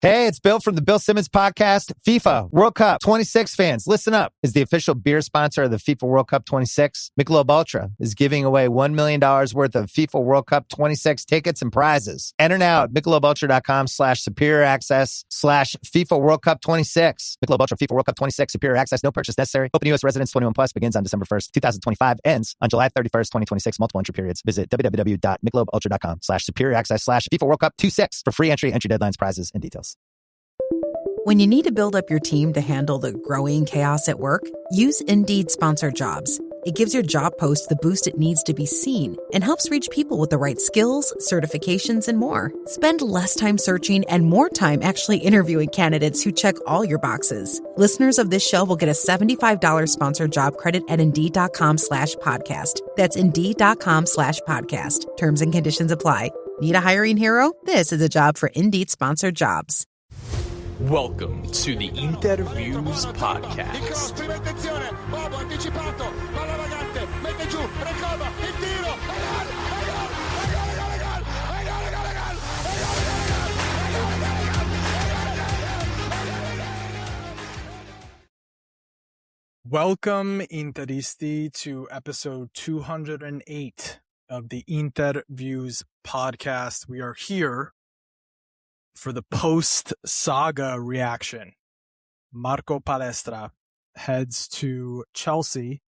Hey, it's Bill from the Bill Simmons podcast. FIFA World Cup 26 fans, listen up. As the official beer sponsor of the FIFA World Cup 26, Michelob Ultra is giving away $1 million worth of FIFA World Cup 26 tickets and prizes. Enter now at MichelobUltra.com/superior access/FIFA World Cup 26. Michelob Ultra FIFA World Cup 26 superior access. No purchase necessary. Open U.S. residents 21 plus begins on December 1st, 2025. Ends on July 31st, 2026. Multiple entry periods. Visit www.MichelobUltra.com/superior access/FIFA World Cup 26 for free entry deadlines, prizes, and details. When you need to build up your team to handle the growing chaos at work, use Indeed Sponsored Jobs. It gives your job post the boost it needs to be seen and helps reach people with the right skills, certifications, and more. Spend less time searching and more time actually interviewing candidates who check all your boxes. Listeners of this show will get a $75 sponsored job credit at Indeed.com/podcast. That's Indeed.com/podcast. Terms and conditions apply. Need a hiring hero? This is a job for Indeed Sponsored Jobs. Welcome to the Inter Views podcast. Welcome, Interisti, to episode 208 of the Inter Views podcast. We are here for the post-saga reaction. Marco Palestra heads to Chelsea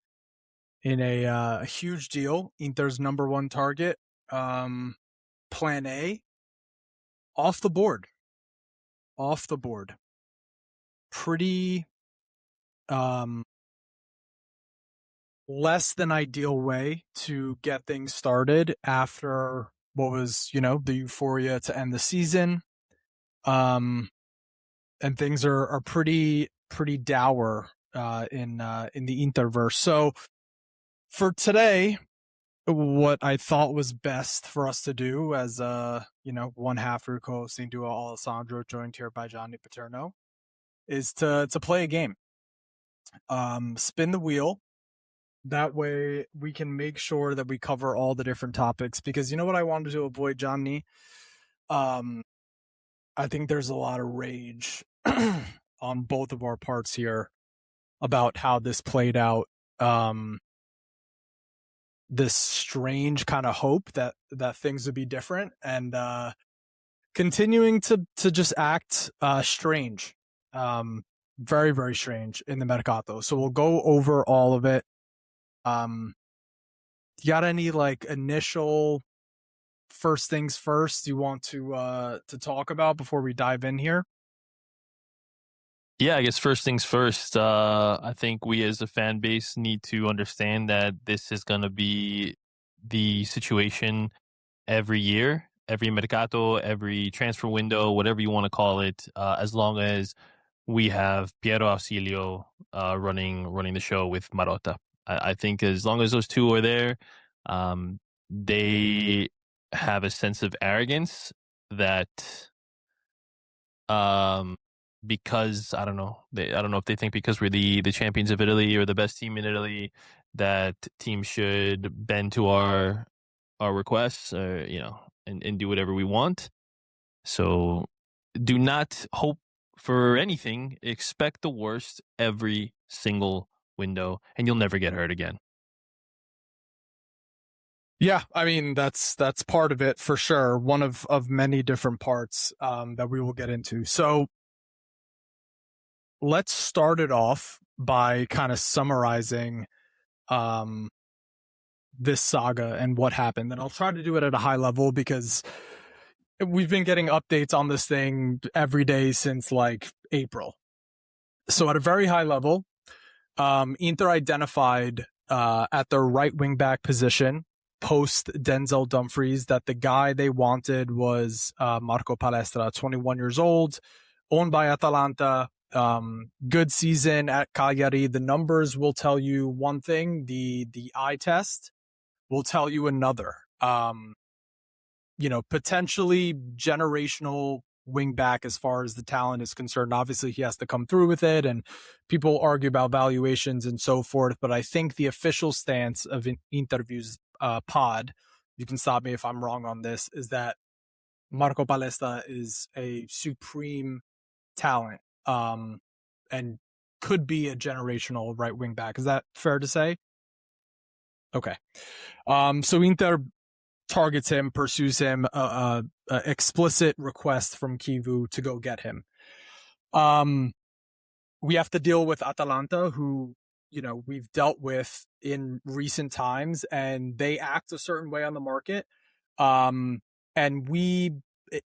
in a huge deal. Inter's number one target. Plan A. Off the board. Pretty less than ideal way to get things started after what was, the euphoria to end the season. And things are pretty dour in the Interverse. So for today, what I thought was best for us to do as one half through co-hosting duo Alessandro, joined here by Paterno, is to play a game. Spin the wheel. That way we can make sure that we cover all the different topics, because you know what I wanted to avoid, Johnny? I think there's a lot of rage on both of our parts here about how this played out. This strange kind of hope that things would be different, and continuing to just act strange, very, very strange in the Mercato. So we'll go over all of it. You got any initial first things first you want to talk about before we dive in here? Yeah, I guess first things first. I think we as a fan base need to understand that this is going to be the situation every year, every Mercato, every transfer window, whatever you want to call it, as long as we have Piero Ausilio running the show with Marotta. I think as long as those two are there, they have a sense of arrogance that because I don't know if they think because we're the champions of Italy or the best team in Italy, that teams should bend to our requests, and do whatever we want. So do not hope for anything. Expect the worst every single window, and you'll never get hurt again. Yeah, I mean, that's part of it for sure. One of many different parts that we will get into. So let's start it off by kind of summarizing this saga and what happened. And I'll try to do it at a high level because we've been getting updates on this thing every day since April. So at a very high level, Inter identified at their right wing back position post Denzel Dumfries that the guy they wanted was Marco Palestra, 21 years old, owned by Atalanta. Good season at Cagliari. The numbers will tell you one thing. The eye test will tell you another. Potentially generational wing back as far as the talent is concerned. Obviously, he has to come through with it, and people argue about valuations and so forth. But I think the official stance of Interviews pod, you can stop me if I'm wrong on this, is that Marco Palestra is a supreme talent, and could be a generational right wing back. Is that fair to say? Okay. So Inter targets him, pursues him, explicit request from Kivu to go get him. We have to deal with Atalanta, who, we've dealt with in recent times, and they act a certain way on the market. And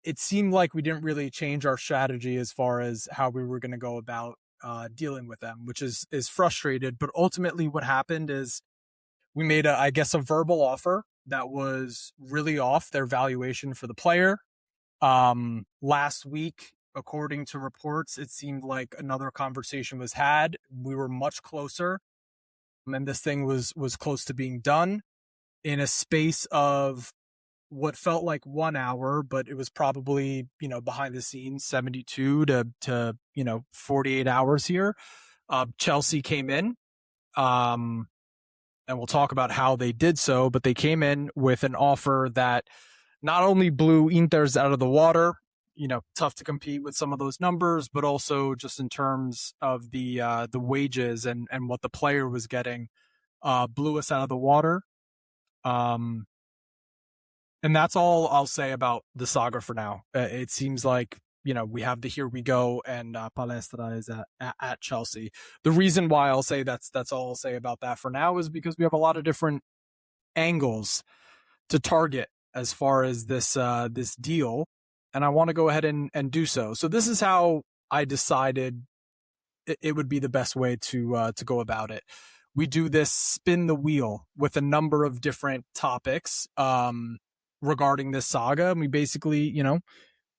it seemed like we didn't really change our strategy as far as how we were going to go about dealing with them, which is frustrated. But ultimately what happened is we made a verbal offer that was really off their valuation for the player. Last week, according to reports, it seemed like another conversation was had. We were much closer, and this thing was close to being done in a space of what felt like 1 hour, but it was probably, behind the scenes, 72 to 48 hours here. Chelsea came in, and we'll talk about how they did so, but they came in with an offer that not only blew Inter's out of the water, tough to compete with some of those numbers, but also just in terms of the wages and what the player was getting, blew us out of the water. And that's all I'll say about the saga for now. It seems like, we have the here we go, and Palestra is at Chelsea. The reason why I'll say that's all I'll say about that for now is because we have a lot of different angles to target as far as this deal, and I want to go ahead and do so. So this is how I decided it would be the best way to go about it. We do this spin the wheel with a number of different topics regarding this saga, and we basically,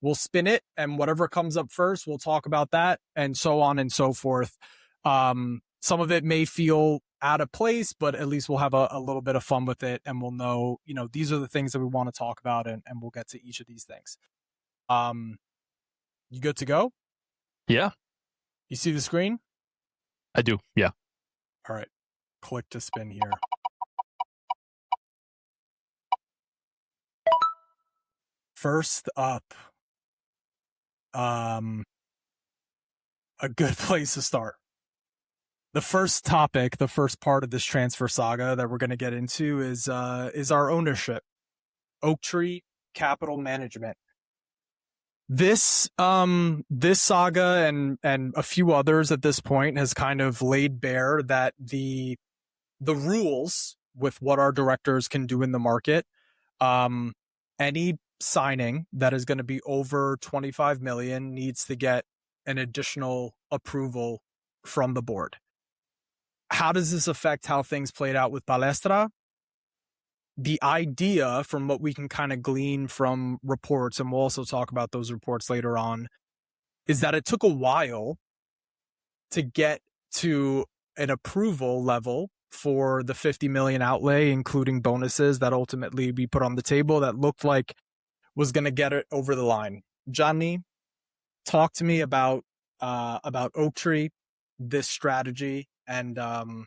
we'll spin it, and whatever comes up first, we'll talk about that, and so on and so forth. Some of it may feel out of place, but at least we'll have a little bit of fun with it, and we'll know, these are the things that we want to talk about, and we'll get to each of these things. You good to go? Yeah. You see the screen? I do, yeah. All right. Click to spin here. First up, a good place to start. The first topic, the first part of this transfer saga that we're going to get into is our ownership. Oaktree Capital Management. This saga and a few others at this point has kind of laid bare that the rules with what our directors can do in the market, any signing that is going to be over 25 million needs to get an additional approval from the board. How does this affect how things played out with Palestra? The idea, from what we can kind of glean from reports, and we'll also talk about those reports later on, is that it took a while to get to an approval level for the 50 million outlay, including bonuses that ultimately we put on the table that looked like was going to get it over the line. Johnny, talk to me about Oaktree, this strategy, and how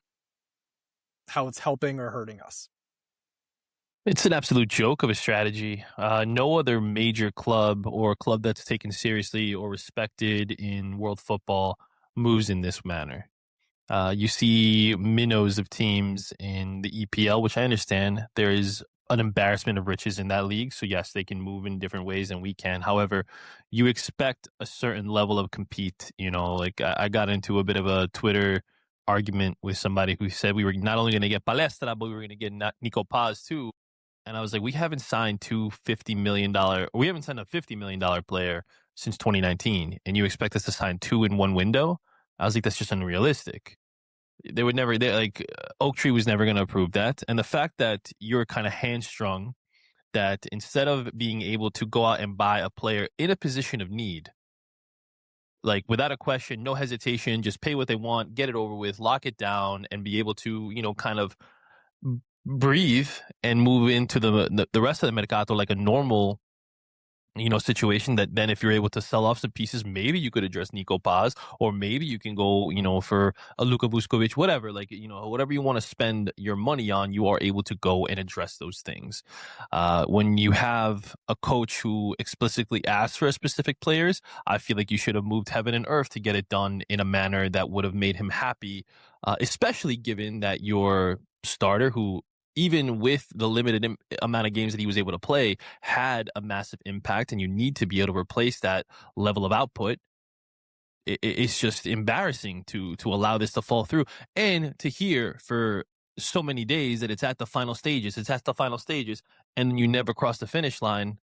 it's helping or hurting us. It's an absolute joke of a strategy. No other major club or club that's taken seriously or respected in world football moves in this manner. You see minnows of teams in the EPL, which I understand there is an embarrassment of riches in that league. So yes, they can move in different ways than we can. However, you expect a certain level of compete. Like I got into a bit of a Twitter argument with somebody who said we were not only going to get Palestra, but we were going to get Nico Paz too. And I was like, we haven't signed $50 million. We haven't signed a $50 million player since 2019. And you expect us to sign two in one window? I was like, that's just unrealistic. They would never, Oaktree was never going to approve that. And the fact that you're kind of hamstrung, that instead of being able to go out and buy a player in a position of need, like without a question, no hesitation, just pay what they want, get it over with, lock it down, and be able to, kind of breathe and move into the rest of the Mercato like a normal situation that then if you're able to sell off some pieces, maybe you could address Nico Paz, or maybe you can go, for a Luka Vuskovic, whatever, whatever you want to spend your money on, you are able to go and address those things. When you have a coach who explicitly asks for specific players, I feel like you should have moved heaven and earth to get it done in a manner that would have made him happy, especially given that your starter, who even with the limited amount of games that he was able to play, had a massive impact, and you need to be able to replace that level of output. It's just embarrassing to allow this to fall through, and to hear for so many days that it's at the final stages, and you never cross the finish line.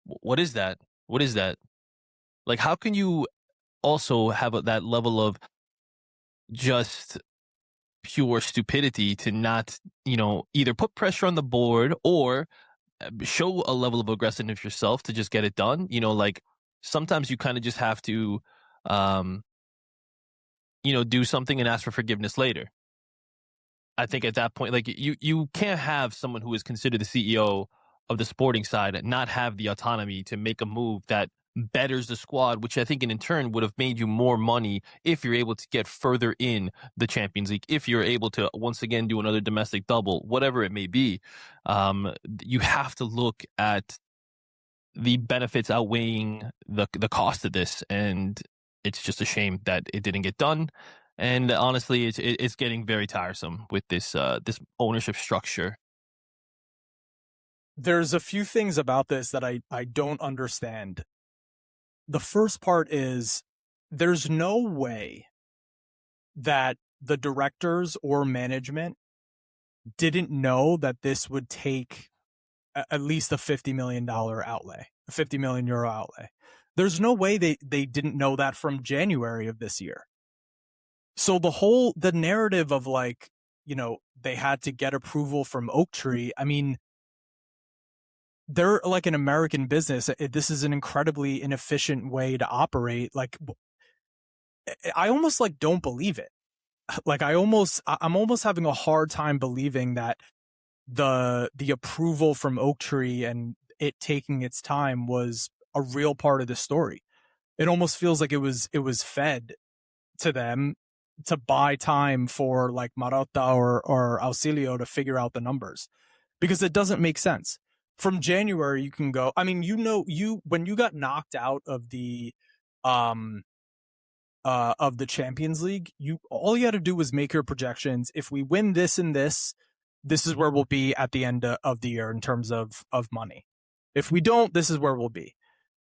What is that? What is that? Like, how can you also have that level of just pure stupidity to not, either put pressure on the board or show a level of aggressiveness yourself to just get it done? Sometimes you kind of just have to, do something and ask for forgiveness later. I think at that point, you can't have someone who is considered the CEO of the sporting side not have the autonomy to make a move that betters the squad, which I think in turn would have made you more money if you're able to get further in the Champions League, if you're able to once again do another domestic double, whatever it may be. You have to look at the benefits outweighing the cost of this, and it's just a shame that it didn't get done. And honestly, it's getting very tiresome with this ownership structure. There's a few things about this that I don't understand. The first part is there's no way that the directors or management didn't know that this would take at least a $50 million outlay, a 50 million euro outlay. There's no way they didn't know that from January of this year. So the narrative of they had to get approval from Oaktree. I mean, they're like an American business. This is an incredibly inefficient way to operate. I almost don't believe it. I'm almost having a hard time believing that the approval from Oaktree and it taking its time was a real part of the story. It almost feels like it was fed to them to buy time for Marotta or Auxilio to figure out the numbers, because it doesn't make sense. From January, you can go. I mean, when you got knocked out of the Champions League, all you had to do was make your projections. If we win this and this is where we'll be at the end of the year in terms of money. If we don't, this is where we'll be.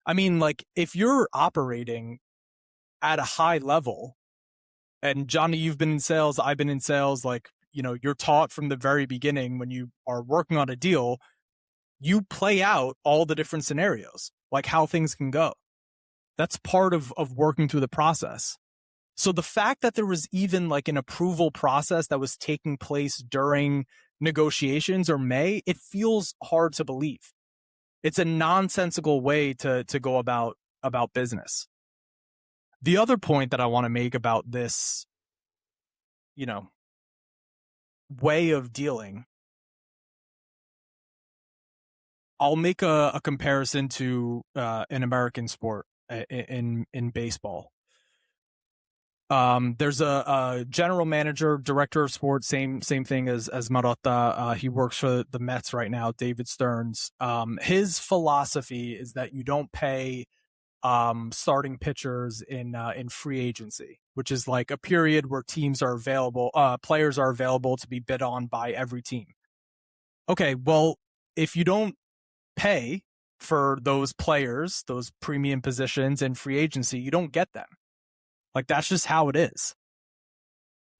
I mean, if you're operating at a high level, and Johnny, you've been in sales, I've been in sales, you're taught from the very beginning when you are working on a deal, you play out all the different scenarios, how things can go. That's part of working through the process. So the fact that there was even an approval process that was taking place during negotiations or May, it feels hard to believe. It's a nonsensical way to go about business. The other point that I want to make about this, way of dealing, I'll make a comparison to an American sport in baseball. There's a general manager, director of sports, same thing as Marotta. He works for the Mets right now, David Stearns. His philosophy is that you don't pay starting pitchers in free agency, which is a period where players are available to be bid on by every team. Okay, well, if you don't pay for those players, those premium positions in free agency, you don't get them. That's just how it is.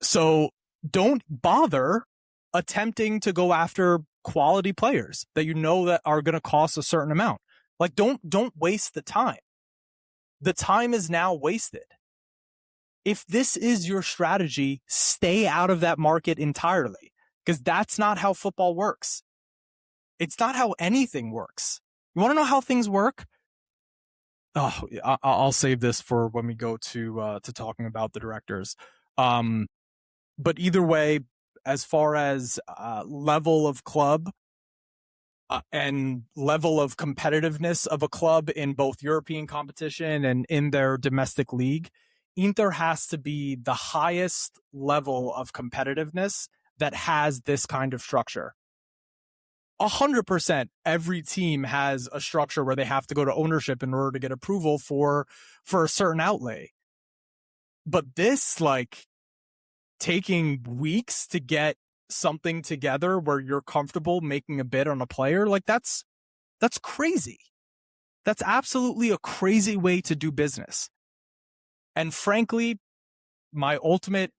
So don't bother attempting to go after quality players that that are going to cost a certain amount. Don't waste the time. The time is now wasted. If this is your strategy, stay out of that market entirely, because that's not how football works. It's not how anything works. You want to know how things work? Oh, I'll save this for when we go to talking about the directors. But either way, as far as level of club, and level of competitiveness of a club in both European competition and in their domestic league, Inter has to be the highest level of competitiveness that has this kind of structure. 100% every team has a structure where they have to go to ownership in order to get approval for a certain outlay. But this, like, taking weeks to get something together where you're comfortable making a bid on a player, like, that's crazy. That's absolutely a crazy way to do business. And frankly, my ultimate,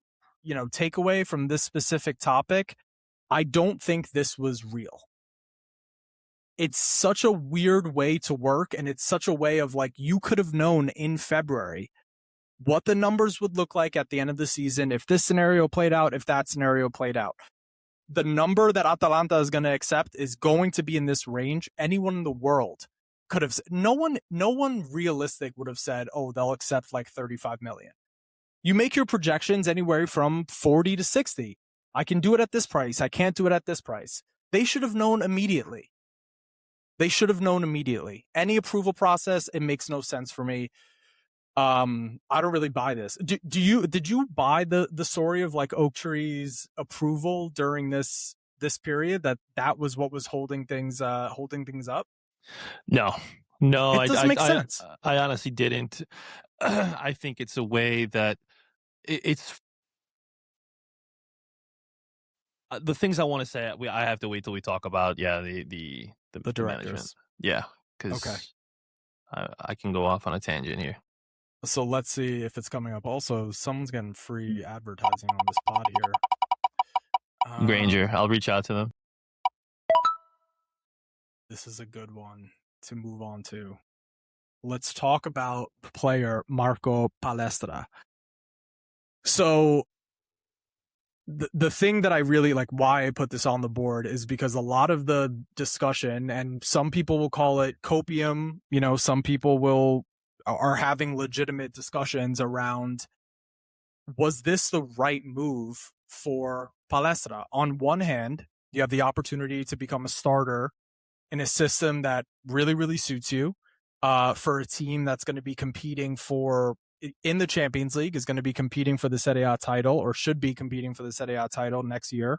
takeaway from this specific topic, I don't think this was real. It's such a weird way to work, and it's such a way of, like, you could have known in February what the numbers would look like at the end of the season if this scenario played out, if that scenario played out. The number that Atalanta is going to accept is going to be in this range. Anyone in the world could have, no one realistic would have said, oh, they'll accept like 35 million. You make your projections anywhere from 40 to 60. I can do it at this price. I can't do it at this price. They should have known immediately. Any approval process, it makes no sense for me. I don't really buy this. Did you buy the story of, like, Oaktree's approval during this period, that was what was holding things up? No, it doesn't make sense. I honestly didn't. I think it's a way that it's the things I want to say. I have to wait till we talk about the directors. Management. Yeah, because okay. I can go off on a tangent here. So let's see if it's coming up. Also, someone's getting free advertising on this pod here. Granger, I'll reach out to them. This is a good one to move on to. Let's talk about player Marco Palestra. So the thing that I really like, why I put this on the board, is because a lot of the discussion, and some people will call it copium, some people are having legitimate discussions around, was this the right move for Palestra? On one hand, you have the opportunity to become a starter in a system that really, really suits you, for a team that's going to be competing in the Champions League, is going to be competing for the Serie A title, or should be competing for the Serie A title next year.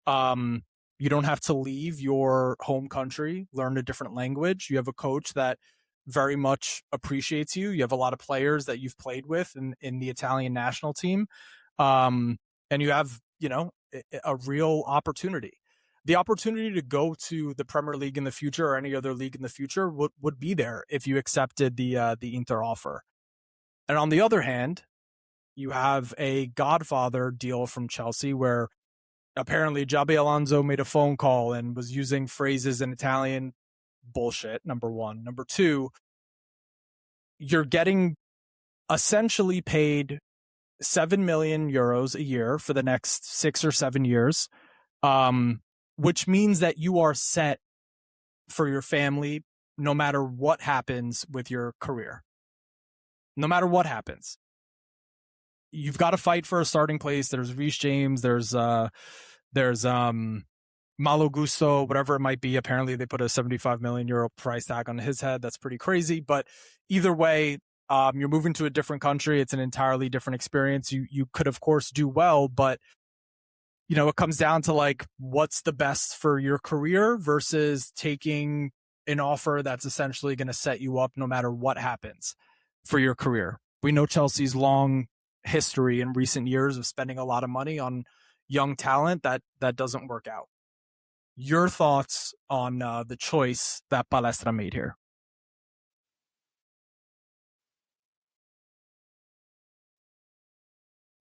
You don't have to leave your home country, learn a different language. You have a coach that very much appreciates you. You have a lot of players that you've played with in the Italian national team. And you have, a real opportunity. The opportunity to go to the Premier League in the future, or any other league in the future, would be there if you accepted the Inter offer. And on the other hand, you have a Godfather deal from Chelsea, where apparently Xabi Alonso made a phone call and was using phrases in Italian. Bullshit, number one. Number two, you're getting essentially paid 7 million euros a year for the next 6 or 7 years, which means that you are set for your family no matter what happens with your career. No matter what happens, you've got to fight for a starting place. There's Reece James, there's Malo Gusto, whatever it might be. Apparently they put a 75 million euro price tag on his head. That's pretty crazy. But either way, you're moving to a different country. It's an entirely different experience. You could, of course, do well, but it comes down to, like, what's the best for your career versus taking an offer that's essentially going to set you up no matter what happens for your career. We know Chelsea's long history in recent years of spending a lot of money on young talent that doesn't work out. Your thoughts on the choice that Palestra made here?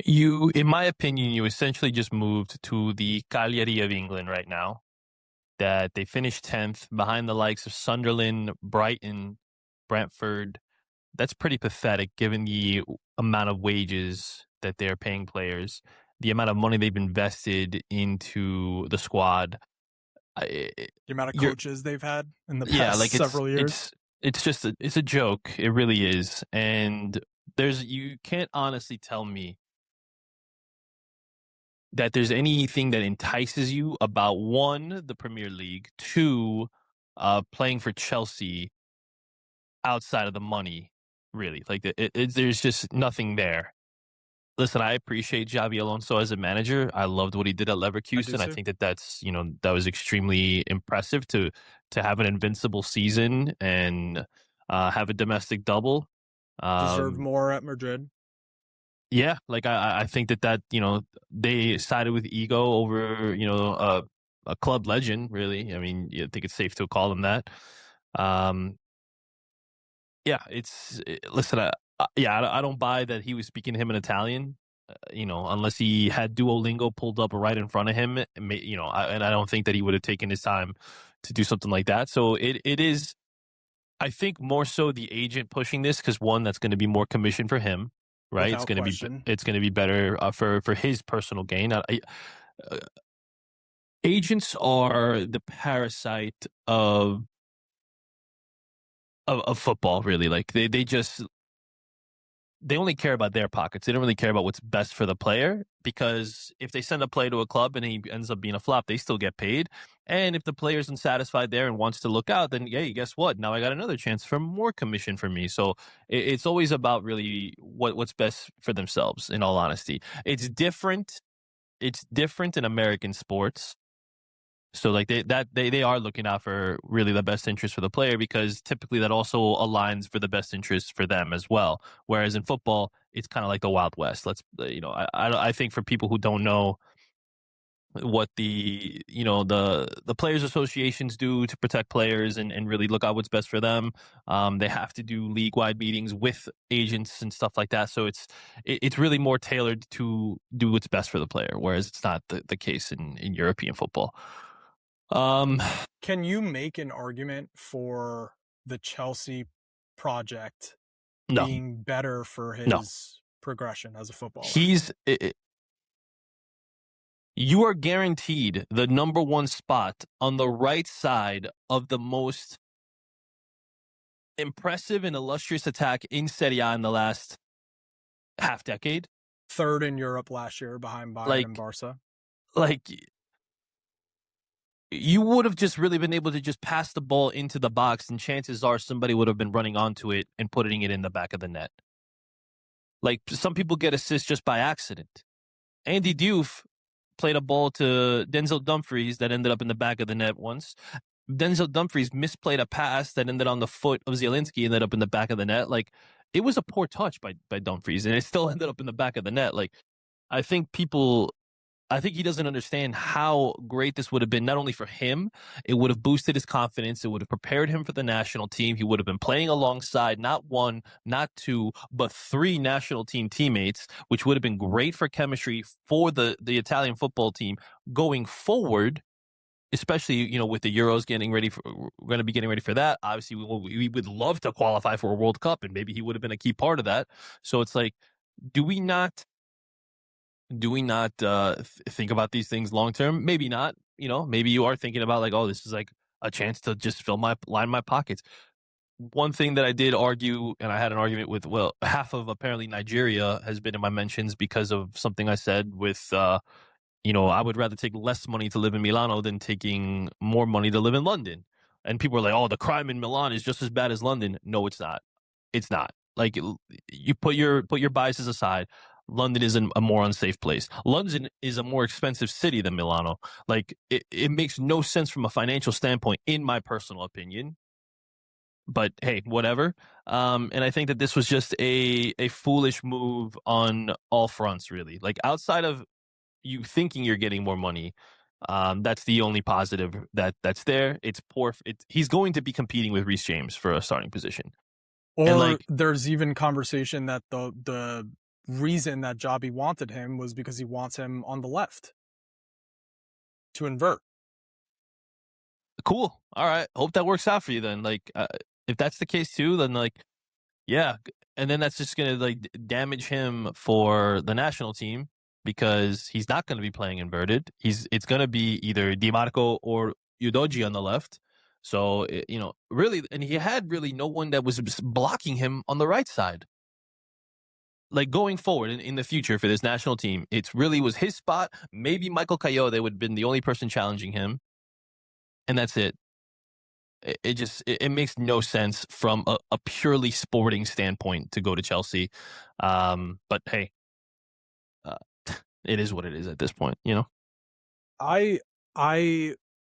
In my opinion, you essentially just moved to the Cagliari of England right now. That they finished 10th behind the likes of Sunderland, Brighton, Brentford. That's pretty pathetic given the amount of wages that they're paying players, the amount of money they've invested into the squad. The amount of coaches they've had in the past several years. It's a joke. It really is. And you can't honestly tell me that there's anything that entices you about, one, the Premier League, two, playing for Chelsea outside of the money, really. Like, there's just nothing there. Listen, I appreciate Xabi Alonso as a manager. I loved what he did at Leverkusen. I think that was extremely impressive to have an invincible season and have a domestic double. Deserved more at Madrid. Yeah, like I think that they sided with ego over a club legend. Really, I mean, I think it's safe to call him that. Yeah, listen. I don't buy that he was speaking to him in Italian. Unless he had Duolingo pulled up right in front of him, and I don't think that he would have taken his time to do something like that. So it is, I think, more so the agent pushing this because one, that's going to be more commission for him, right? Without question. It's going to be better for his personal gain. Agents are the parasite of football, really. Like they only care about their pockets. They don't really care about what's best for the player, because if they send a player to a club and he ends up being a flop, they still get paid. And if the player's unsatisfied there and wants to look out, then, hey, guess what? Now I got another chance for more commission for me. So it's always about really what's best for themselves, in all honesty. It's different. It's different in American sports. So like they are looking out for really the best interest for the player, because typically that also aligns for the best interest for them as well. Whereas in football, it's kind of like the Wild West. I think for people who don't know what the players associations do to protect players and really look out what's best for them, they have to do league-wide meetings with agents and stuff like that. So it's really more tailored to do what's best for the player, whereas it's not the case in European football. Can you make an argument for the Chelsea project being better for his progression as a footballer? You are guaranteed the number one spot on the right side of the most impressive and illustrious attack in Serie A in the last half decade. Third in Europe last year behind Bayern and Barca. You would have just really been able to just pass the ball into the box, and chances are somebody would have been running onto it and putting it in the back of the net. Like, some people get assists just by accident. Andy Diouf played a ball to Denzel Dumfries that ended up in the back of the net once. Denzel Dumfries misplayed a pass that ended on the foot of Zielinski and ended up in the back of the net. Like, it was a poor touch by Dumfries, and it still ended up in the back of the net. Like, I think he doesn't understand how great this would have been, not only for him, it would have boosted his confidence. It would have prepared him for the national team. He would have been playing alongside not one, not two, but three national team teammates, which would have been great for chemistry for the Italian football team going forward, especially, with the Euros we're going to be getting ready for that. Obviously, we would love to qualify for a World Cup, and maybe he would have been a key part of that. So it's like, do we not think about these things long term? Maybe not. Maybe you are thinking about like, oh, this is like a chance to just line my pockets. One thing that I did argue, and I had an argument with, half of apparently Nigeria has been in my mentions because of something I said with, I would rather take less money to live in Milano than taking more money to live in London. And people are like, oh, the crime in Milan is just as bad as London. No, it's not. It's not. Like, you put your biases aside. London is a more unsafe place. London is a more expensive city than Milano. Like, it makes no sense from a financial standpoint, in my personal opinion. But hey, whatever. And I think that this was just a foolish move on all fronts, really. Like, outside of you thinking you're getting more money, that's the only positive that's there. It's poor. He's going to be competing with Reece James for a starting position. Or there's even conversation that the reason that Xabi wanted him was because he wants him on the left to invert. Cool. All right. Hope that works out for you then. Like, if that's the case too, then yeah. And then that's just going to damage him for the national team, because he's not going to be playing inverted. It's going to be either Di Marco or Udogie on the left. So, really, and he had really no one that was blocking him on the right side. Like, going forward in the future for this national team, it really was his spot. Maybe Michael Kayode would have been the only person challenging him. And that's it. it makes no sense from a purely sporting standpoint to go to Chelsea. But hey, it is what it is at this point, you know? I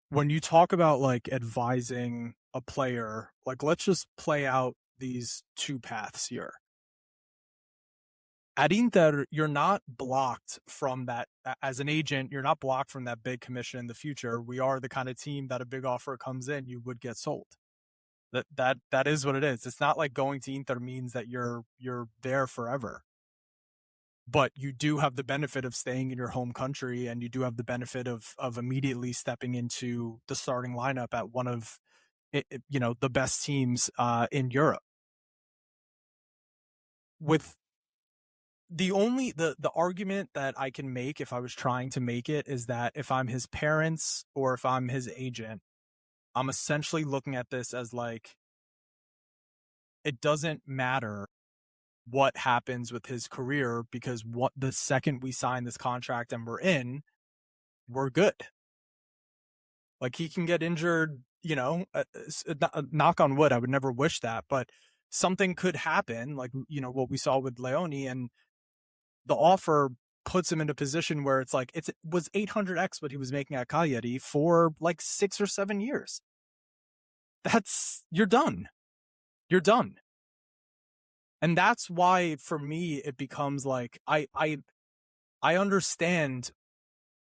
when you talk about like advising a player, like let's just play out these two paths here. At Inter, you're not blocked from that as an agent. You're not blocked from that big commission in the future. We are the kind of team that a big offer comes in, you would get sold. That is what it is. It's not like going to Inter means that you're there forever. But you do have the benefit of staying in your home country, and you do have the benefit of immediately stepping into the starting lineup at one of the best teams in Europe. With the argument that I can make, if I was trying to make it, is that if I'm his parents or if I'm his agent, I'm essentially looking at this as like, it doesn't matter what happens with his career, because the second we sign this contract and we're good. Like, he can get injured, knock on wood, I would never wish that, but something could happen, like, what we saw with Leone, and the offer puts him in a position where it's like, it was 800x what he was making at Cagliari for like 6 or 7 years. You're done. And that's why, for me, it becomes like, I understand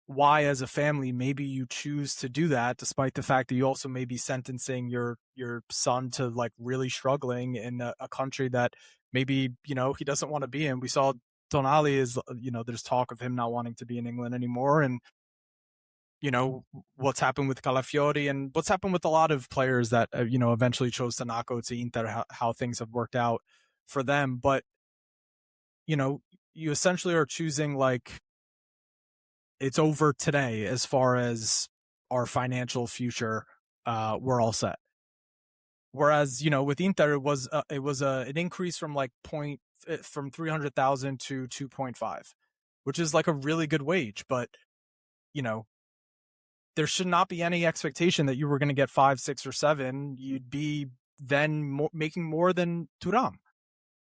why, as a family, maybe you choose to do that, despite the fact that you also may be sentencing your son to like really struggling in a country that maybe, he doesn't want to be in. We saw Tonali is, there's talk of him not wanting to be in England anymore. And, what's happened with Calafiori and what's happened with a lot of players that, eventually chose to not go to Inter, how things have worked out for them. But, you essentially are choosing, like, it's over today as far as our financial future. We're all set. Whereas, with Inter, it was an increase from like from 300,000 to 2.5, which is like a really good wage. But, there should not be any expectation that you were going to get 5, 6, or 7. You'd be then making more than Thuram,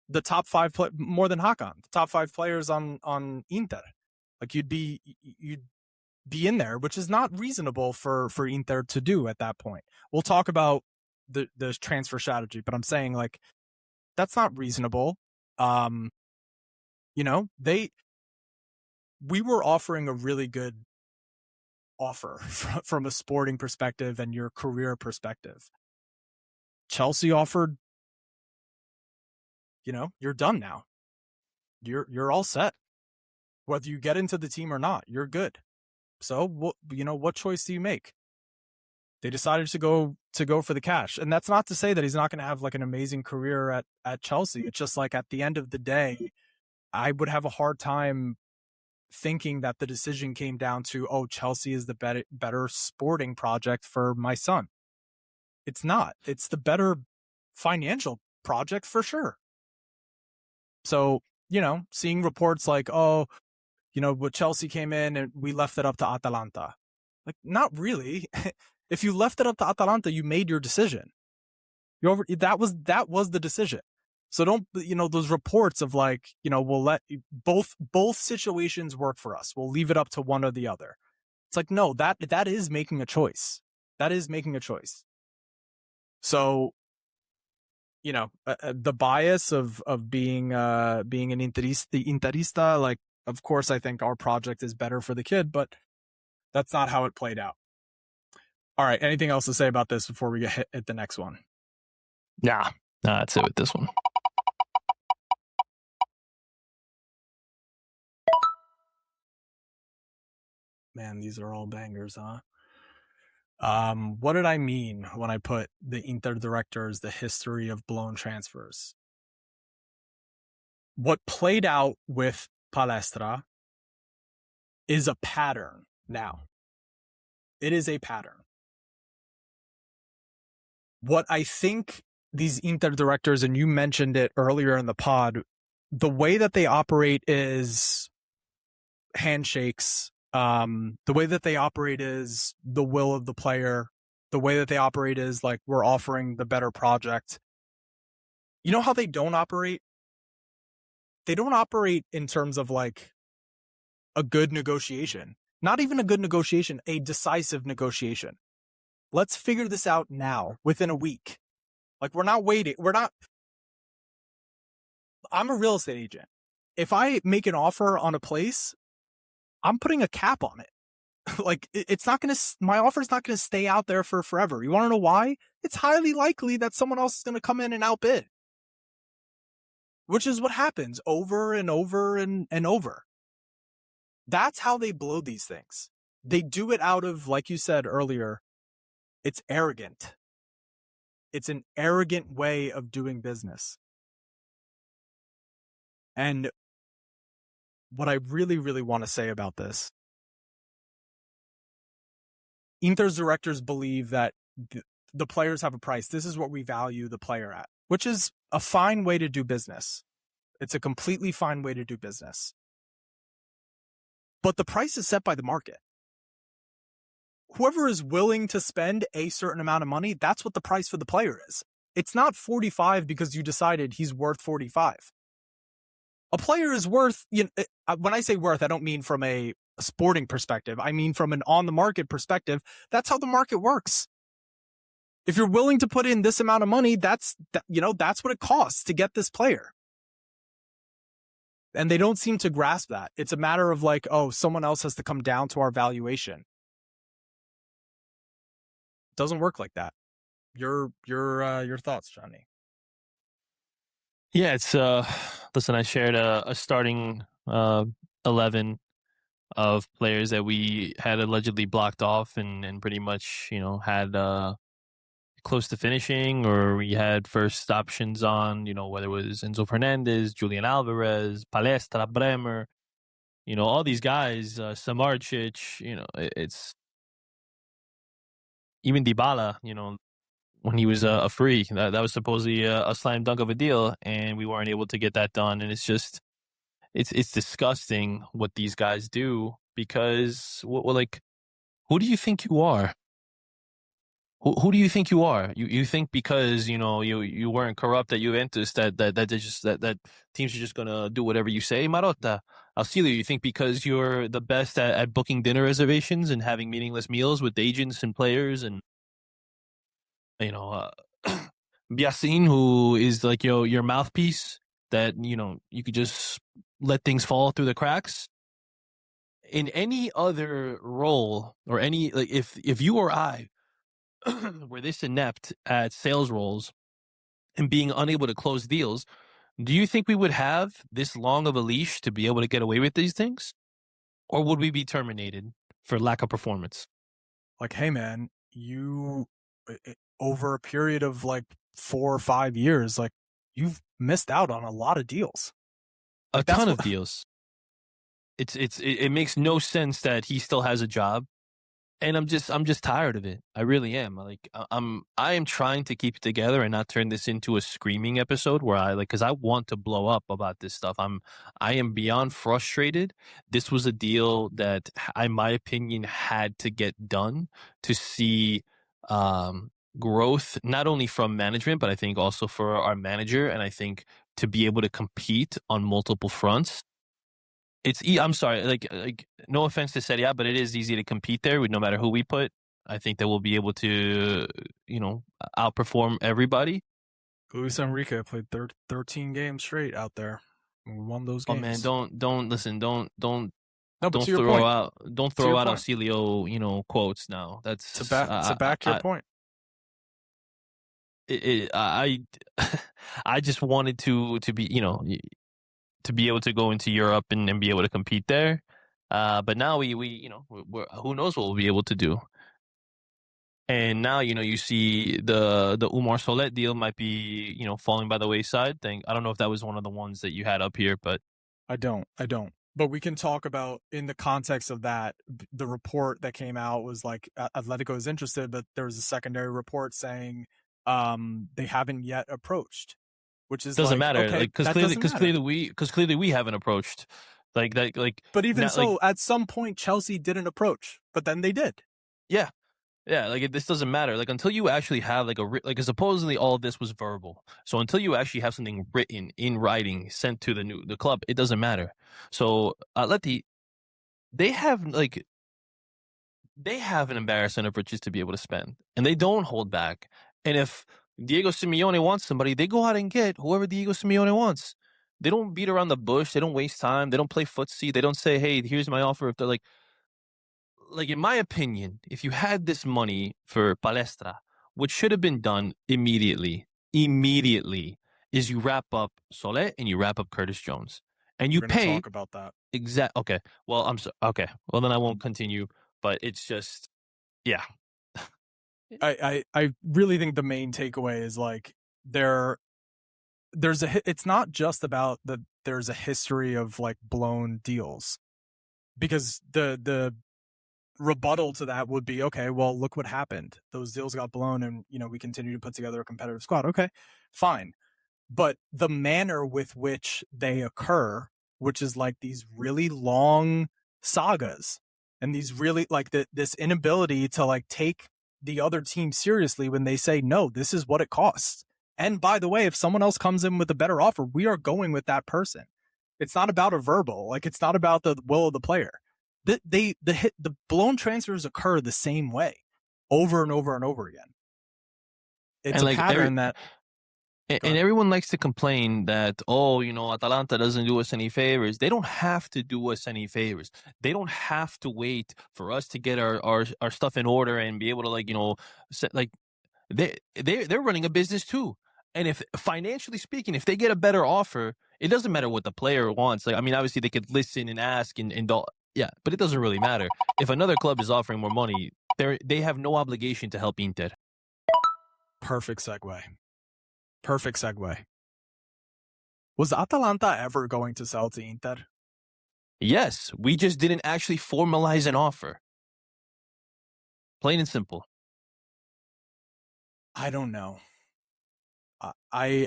the top 5 more than Hakan, the top 5 players on Inter. Like, you'd be in there, which is not reasonable for Inter to do at that point. We'll talk about the transfer strategy, but I'm saying, like, that's not reasonable. We were offering a really good offer from a sporting perspective and your career perspective. Chelsea offered, you're done now. You're all set. Whether you get into the team or not, you're good. So, what choice do you make? They decided to go for the cash. And that's not to say that he's not going to have like an amazing career at Chelsea. It's just like, at the end of the day, I would have a hard time thinking that the decision came down to, Chelsea is the better sporting project for my son. It's not. It's the better financial project for sure. So, seeing reports like, what Chelsea came in and we left it up to Atalanta. Like, not really. If you left it up to Atalanta, you made your decision. That was the decision. So don't, those reports of like, we'll let both situations work for us. We'll leave it up to one or the other. It's like, no, that is making a choice. That is making a choice. So, the bias of being an interista, like, of course, I think our project is better for the kid, but that's not how it played out. All right. Anything else to say about this before we get hit at the next one? Nah, that's it with this one. Man, these are all bangers, huh? What did I mean when I put the Inter directors, the history of blown transfers? What played out with Palestra is a pattern now. It is a pattern. What I think these Inter directors, and you mentioned it earlier in the pod, the way that they operate is handshakes. The way that they operate is the will of the player. the way that they operate is like, we're offering the better project. You know how they don't operate? They don't operate in terms of like a good negotiation. Not even a good negotiation, a decisive negotiation. Let's figure this out now, within a week. Like, we're not waiting. I'm a real estate agent. If I make an offer on a place, I'm putting a cap on it. Like, my offer's not going to stay out there for forever. You want to know why? It's highly likely that someone else is going to come in and outbid. Which is what happens over and over and over. That's how they blow these things. They do it out of, like you said earlier, it's arrogant. It's an arrogant way of doing business. And what I really, really want to say about this, Inter's directors believe that the players have a price. This is what we value the player at, which is a fine way to do business. It's a completely fine way to do business. But the price is set by the market. Whoever is willing to spend a certain amount of money, that's what the price for the player is. It's not 45 because you decided he's worth 45. A player is worth, when I say worth, I don't mean from a sporting perspective. I mean from an on-the-market perspective. That's how the market works. If you're willing to put in this amount of money, that's what it costs to get this player. And they don't seem to grasp that. It's a matter of like, oh, someone else has to come down to our valuation. It doesn't work like that. Your thoughts, Johnny? Yeah, it's listen, I shared a starting 11 of players that we had allegedly blocked off and pretty much, had close to finishing, or we had first options on, whether it was Enzo Fernandez, Julian Alvarez, Palestra, Bremer, all these guys, Samardzic, it's even Dybala, when he was a free, that was supposedly a slam dunk of a deal, and we weren't able to get that done. And it's just, it's disgusting what these guys do, because who do you think you are? Who do you think you are? You think because you weren't corrupt at Juventus that teams are just gonna do whatever you say, Marotta? Auxilio, you think because you're the best at booking dinner reservations and having meaningless meals with agents and players and Biasin, who is like your mouthpiece, that you could just let things fall through the cracks. In any other role, or any, like, if you or I were this inept at sales roles and being unable to close deals, do you think we would have this long of a leash to be able to get away with these things? Or would we be terminated for lack of performance? Like, hey man, you, over a period of like 4 or 5 years, like, you've missed out on a lot of deals. Like, a ton of deals. It makes no sense that he still has a job. And I'm just tired of it. I really am. Like, I am trying to keep it together and not turn this into a screaming episode where because I want to blow up about this stuff. I am beyond frustrated. This was a deal that, in my opinion, had to get done to see growth, not only from management, but I think also for our manager. And I think to be able to compete on multiple fronts. I'm sorry, like no offense to Serie A, but it is easy to compete there with no matter who we put. I think that we'll be able to, outperform everybody. Luis Enrique played 13 games straight out there. We won those games. Oh man, don't throw out Auxilio, quotes now. That's to back your point. I just wanted to be, to be able to go into Europe and be able to compete there. But now we're, who knows what we'll be able to do. And now, you see the Umar Solet deal might be, falling by the wayside thing. I don't know if that was one of the ones that you had up here, but I don't. But we can talk about, in the context of that, the report that came out was like Atletico is interested, but there was a secondary report saying they haven't yet approached. Which is doesn't matter, okay, because clearly we haven't approached, like that, like. But even so, at some point Chelsea didn't approach, but then they did. Yeah, Yeah, like this doesn't matter. Like until you actually have like supposedly all of this was verbal. So until you actually have something written in writing sent to the club, it doesn't matter. So Atleti, they have an embarrassment of riches to be able to spend, and they don't hold back. And if Diego Simeone wants somebody, they go out and get whoever Diego Simeone wants. They don't beat around the bush. They don't waste time. They don't play footsie. They don't say, "Hey, here's my offer." If they're like in my opinion, if you had this money for Palestra, what should have been done immediately, is you wrap up Soler and you wrap up Curtis Jones, and you We're gonna pay talk about that. Okay. Well, okay. Well, then I won't continue. But it's just, yeah. I really think the main takeaway is like it's not just about that there's a history of like blown deals, because the rebuttal to that would be, okay, well, look what happened. Those deals got blown and, we continue to put together a competitive squad. Okay, fine. But the manner with which they occur, which is like these really long sagas and these really like this inability to like take the other team seriously when they say, no, this is what it costs. And by the way, if someone else comes in with a better offer, we are going with that person. It's not about a verbal, like it's not about the will of the player. The blown transfers occur the same way over and over and over again. It's And a like pattern and everyone likes to complain that, Atalanta doesn't do us any favors. They don't have to do us any favors. They don't have to wait for us to get our stuff in order and be able to they're running a business too. And if financially speaking, if they get a better offer, it doesn't matter what the player wants. Like, I mean, obviously they could listen and ask and yeah, but it doesn't really matter. If another club is offering more money, they have no obligation to help Inter. Perfect segue. Was Atalanta ever going to sell to Inter? Yes, we just didn't actually formalize an offer. Plain and simple. I don't know. I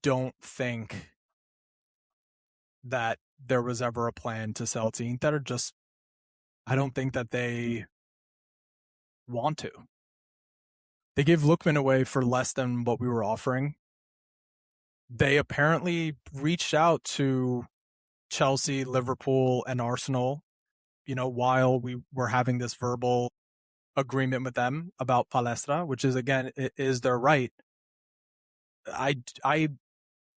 don't think that there was ever a plan to sell to Inter. I don't think that they want to. They gave Lookman away for less than what we were offering. They apparently reached out to Chelsea, Liverpool, and Arsenal, while we were having this verbal agreement with them about Palestra, which is, again, it is their right. I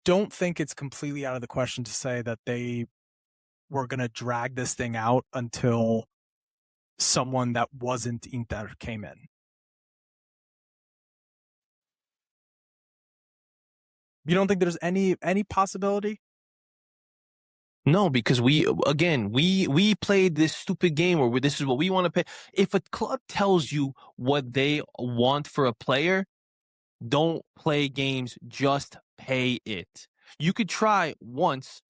don't think it's completely out of the question to say that they were going to drag this thing out until someone that wasn't Inter came in. You don't think there's any possibility? No, because we played this stupid game where this is what we want to pay. If a club tells you what they want for a player, don't play games, just pay it. You could try once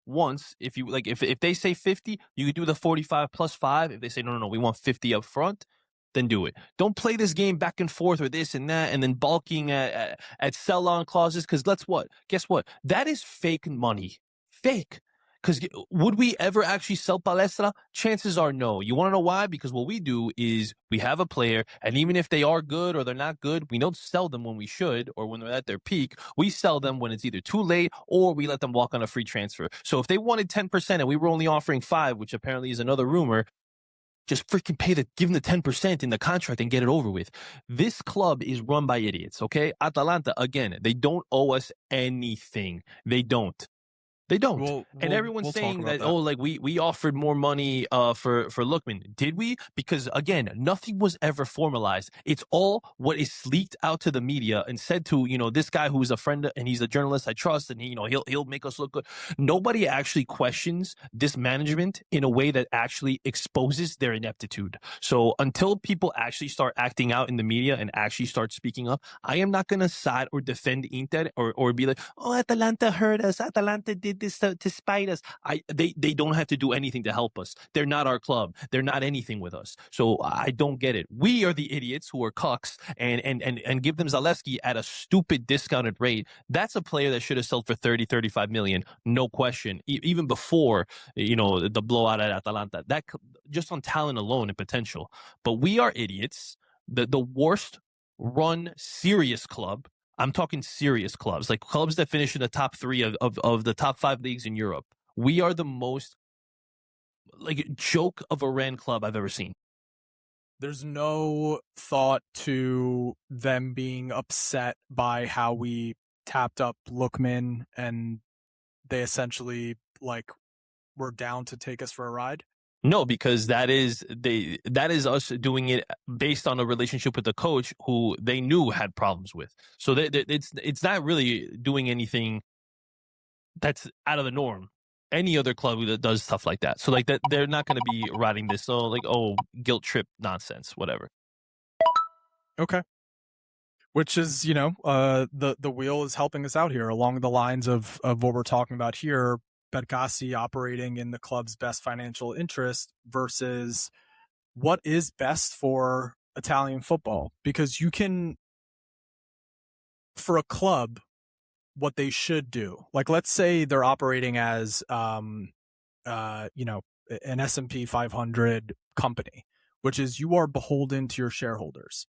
if you like. If they say 50, you could do the 45 plus 5. If they say no, we want 50 up front, then do it. Don't play this game back and forth or this and that, and then balking at sell-on clauses. Because guess what? That is fake money. Fake. Because would we ever actually sell Palestra? Chances are no. You want to know why? Because what we do is we have a player, and even if they are good or they're not good, we don't sell them when we should or when they're at their peak. We sell them when it's either too late or we let them walk on a free transfer. So if they wanted 10% and we were only offering 5%, which apparently is another rumor, just freaking give them the 10% in the contract and get it over with. This club is run by idiots, okay? Atalanta, again, they don't owe us anything. They don't. And everyone's saying that, we offered more money for Lookman. Did we? Because, again, nothing was ever formalized. It's all what is leaked out to the media and said to, this guy who's a friend and he's a journalist I trust and he'll make us look good. Nobody actually questions this management in a way that actually exposes their ineptitude. So until people actually start acting out in the media and actually start speaking up, I am not going to side or defend Inter or be like, oh, Atalanta hurt us. Atalanta did did this to spite us. They don't have to do anything to help us. They're not our club. They're not anything with us. So I don't get it. We are the idiots who are cucks and give them Zalewski at a stupid discounted rate. That's a player that should have sold for 30-35 million, no question. Even before, the blowout at Atalanta. That just on talent alone and potential. But we are idiots. The worst run serious club. I'm talking serious clubs, like clubs that finish in the top 3 of the top 5 leagues in Europe. We are the most joke of a ran club I've ever seen. There's no thought to them being upset by how we tapped up Lookman and they essentially were down to take us for a ride. No, because that is us doing it based on a relationship with the coach who they knew had problems with. So it's not really doing anything that's out of the norm. Any other club that does stuff like that. So that they're not going to be riding this. So guilt trip nonsense, whatever. Okay. Which is, the wheel is helping us out here along the lines of what we're talking about here. Bergasi operating in the club's best financial interest versus what is best for Italian football. Because you can, for a club, what they should do, let's say they're operating as, an S&P 500 company, which is you are beholden to your shareholders.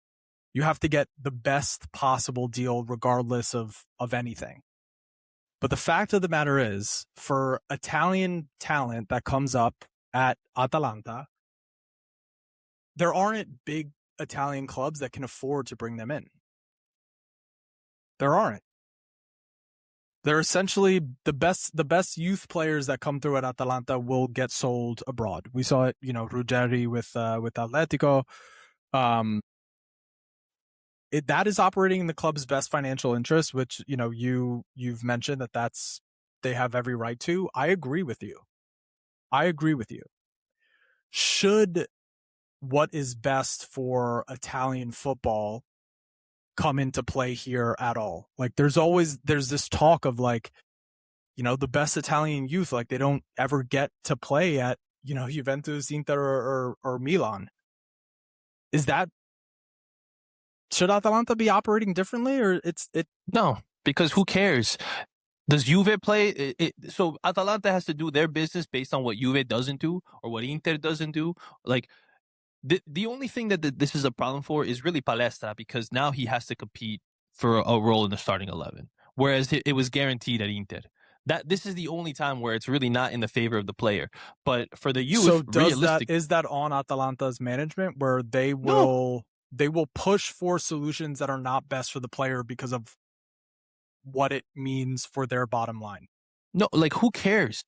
You have to get the best possible deal regardless of anything. But the fact of the matter is, for Italian talent that comes up at Atalanta, there aren't big Italian clubs that can afford to bring them in. There aren't. They're essentially the best youth players that come through at Atalanta will get sold abroad. We saw it, Ruggeri with Atletico. That is operating in the club's best financial interest, which, you've mentioned that's they have every right to. I agree with you. Should what is best for Italian football come into play here at all? There's this talk of the best Italian youth, they don't ever get to play at, Juventus, Inter or Milan. Should Atalanta be operating differently, or No, because who cares? Does Juve play? So Atalanta has to do their business based on what Juve doesn't do or what Inter doesn't do. The only thing that this is a problem for is really Palestra, because now he has to compete for a role in the starting 11, whereas it was guaranteed at Inter. This is the only time where it's really not in the favor of the player. But for the youth, so is that on Atalanta's management, where they will push for solutions that are not best for the player because of what it means for their bottom line? No, who cares?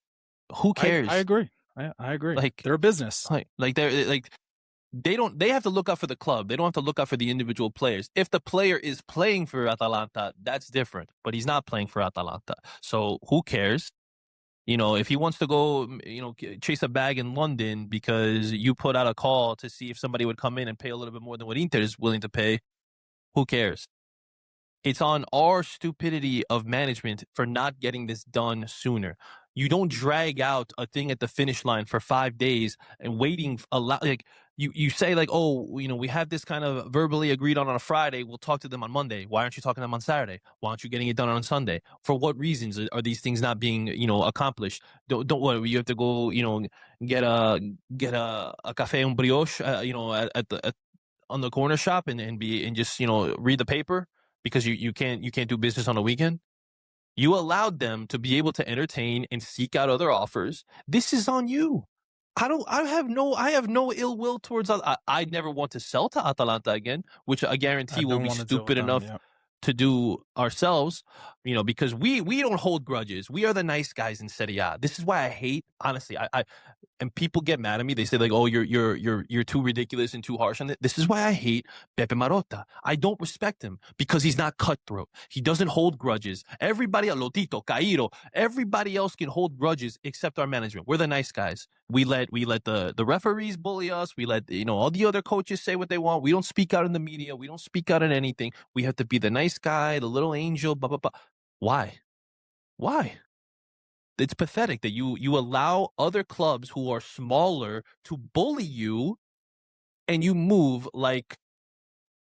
Who cares? I agree. I agree. They're a business. They have to look out for the club. They don't have to look out for the individual players. If the player is playing for Atalanta, that's different. But he's not playing for Atalanta. So who cares? If he wants to go, chase a bag in London because you put out a call to see if somebody would come in and pay a little bit more than what Inter is willing to pay, who cares? It's on our stupidity of management for not getting this done sooner. You don't drag out a thing at the finish line for 5 days and waiting a lot. You say we have this kind of verbally agreed on a Friday. We'll talk to them on Monday. Why aren't you talking to them on Saturday? Why aren't you getting it done on Sunday? For what reasons are these things not being, accomplished? Don't worry. You have to go, get a café un brioche, on the corner shop and just, read the paper because you can't do business on a weekend. You allowed them to be able to entertain and seek out other offers. This is on you. I have no ill will towards. I'd never want to sell to Atalanta again, which I guarantee we'll be stupid enough to do ourselves, because we don't hold grudges. We are the nice guys in Serie A. This is why I hate, honestly, and people get mad at me. They say oh, you're too ridiculous and too harsh on it. This is why I hate Pepe Marotta. I don't respect him because he's not cutthroat. He doesn't hold grudges. Everybody, Lotito, Cairo, everybody else can hold grudges except our management. We're the nice guys. We let the referees bully us. We let all the other coaches say what they want. We don't speak out in the media. We don't speak out in anything. We have to be the nice guy, the little angel, blah blah blah. Why? it's pathetic that you allow other clubs who are smaller to bully you, and you move like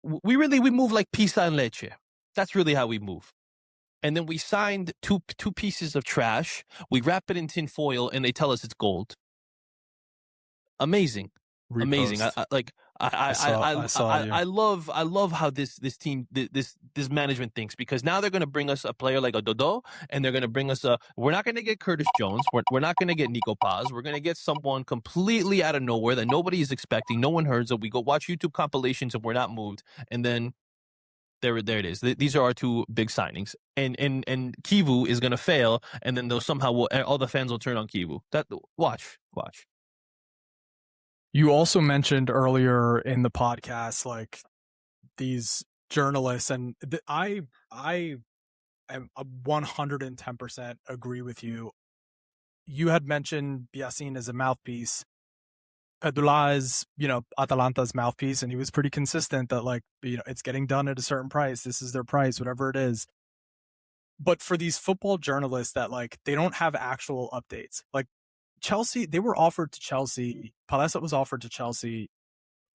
we move like pizza and leche. That's really how we move. And then we signed two pieces of trash. We wrap it in tin foil, and they tell us it's gold. Amazing. Repost. Amazing. I love how this team, this management thinks, because now they're going to bring us a player like a Dodo, and they're going to bring us we're not going to get Curtis Jones. We're not going to get Nico Paz. We're going to get someone completely out of nowhere that nobody is expecting. No one heard. So we go watch YouTube compilations and we're not moved. And then there it is. These are our two big signings. And Kivu is going to fail. And then they'll all the fans will turn on Kivu. Watch. You also mentioned earlier in the podcast, like, these journalists, and I am 110% agree with you. You had mentioned Biasin as a mouthpiece. Pedula is, Atalanta's mouthpiece, and he was pretty consistent that, like, it's getting done at a certain price. This is their price, whatever it is. But for these football journalists that, like, they don't have actual updates, like, Chelsea, they were offered to Chelsea. Palestra was offered to Chelsea.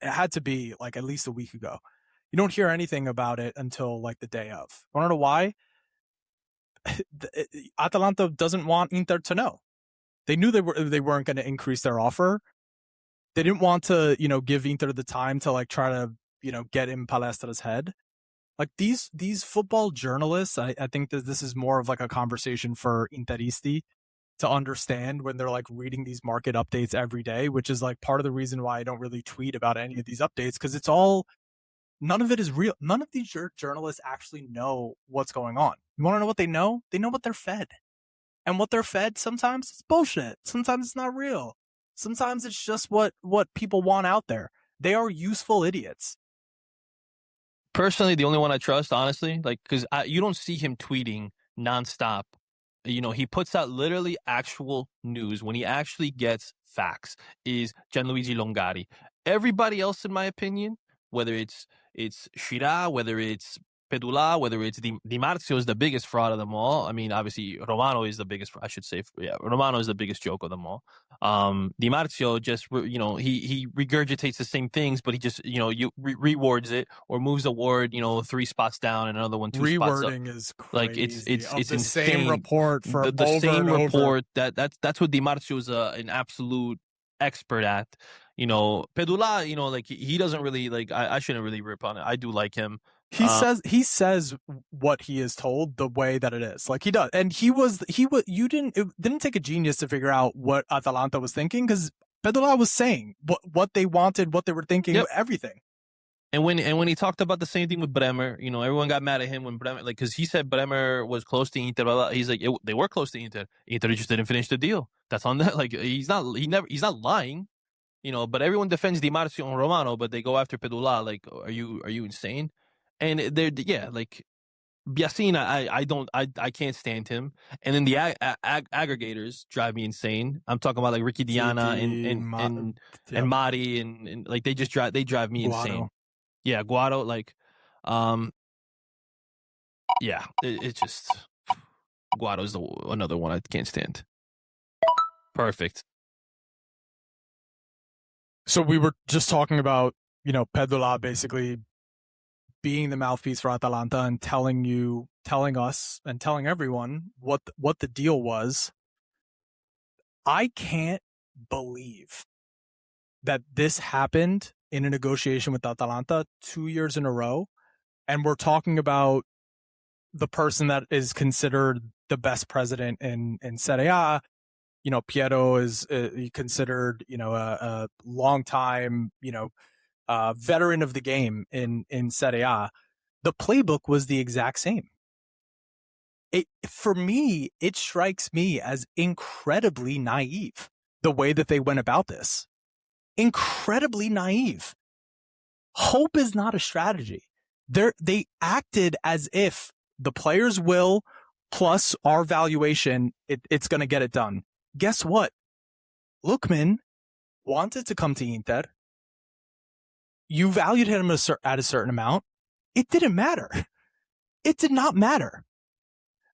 It had to be like at least a week ago. You don't hear anything about it until like the day of. Want to know why? Atalanta doesn't want Inter to know. They knew they weren't going to increase their offer. They didn't want to, give Inter the time to like try to, get in Palestra's head. Like these football journalists, I think that this is more of like a conversation for Interisti to understand when they're like reading these market updates every day, which is like part of the reason why I don't really tweet about any of these updates, because none of it is real. None of these journalists actually know what's going on. You want to know what they know? They know what they're fed. And what they're fed, sometimes it's bullshit. Sometimes it's not real. Sometimes it's just what people want out there. They are useful idiots. Personally, the only one I trust, honestly, like, because you don't see him tweeting nonstop. He puts out literally actual news when he actually gets facts, is Gianluigi Longari. Everybody else, in my opinion, whether it's Shira, whether it's Pedula, whether it's Di Marzio, is the biggest fraud of them all. I mean, obviously, Romano is the biggest, I should say. Yeah, Romano is the biggest joke of them all. Di Marzio just, he regurgitates the same things, but he just, you rewards it or moves a word, 3 spots down and another one 2 spots up. Rewording is crazy. Like, it's the insane. Same report for the over same and report. over. That's what Di Marzio is an absolute expert at. Pedula, like he doesn't really like. I shouldn't really rip on it. I do like him. He says what he is told the way that it is. Like he does. And it didn't take a genius to figure out what Atalanta was thinking, because Pedula was saying what they wanted, what they were thinking, yep. Everything. And when he talked about the same thing with Bremer, everyone got mad at him when Bremer, like, because he said Bremer was close to Inter. Blah, blah. He's like, they were close to Inter. Inter just didn't finish the deal. That's on that. Like, he's not lying. But everyone defends Di Marzio and Romano, but they go after Pedula. Like, are you insane? And like Biasin, I can't stand him. And then the aggregators drive me insane. I'm talking about like Ricky Diana and Mari and like they drive me insane. Yeah, Guado, like, it's just Guado's another one I can't stand. Perfect. So we were just talking about, Pedula basically being the mouthpiece for Atalanta and telling us and telling everyone what the deal was. I can't believe that this happened in a negotiation with Atalanta 2 years in a row. And we're talking about the person that is considered the best president in Serie A. Piero is considered, a long time, veteran of the game in Serie A. The playbook was the exact same. For me, it strikes me as incredibly naive, the way that they went about this. Incredibly naive. Hope is not a strategy. They acted as if the players will plus our valuation, it's going to get it done. Guess what? Lookman wanted to come to Inter. You valued him at a certain amount. It didn't matter. It did not matter.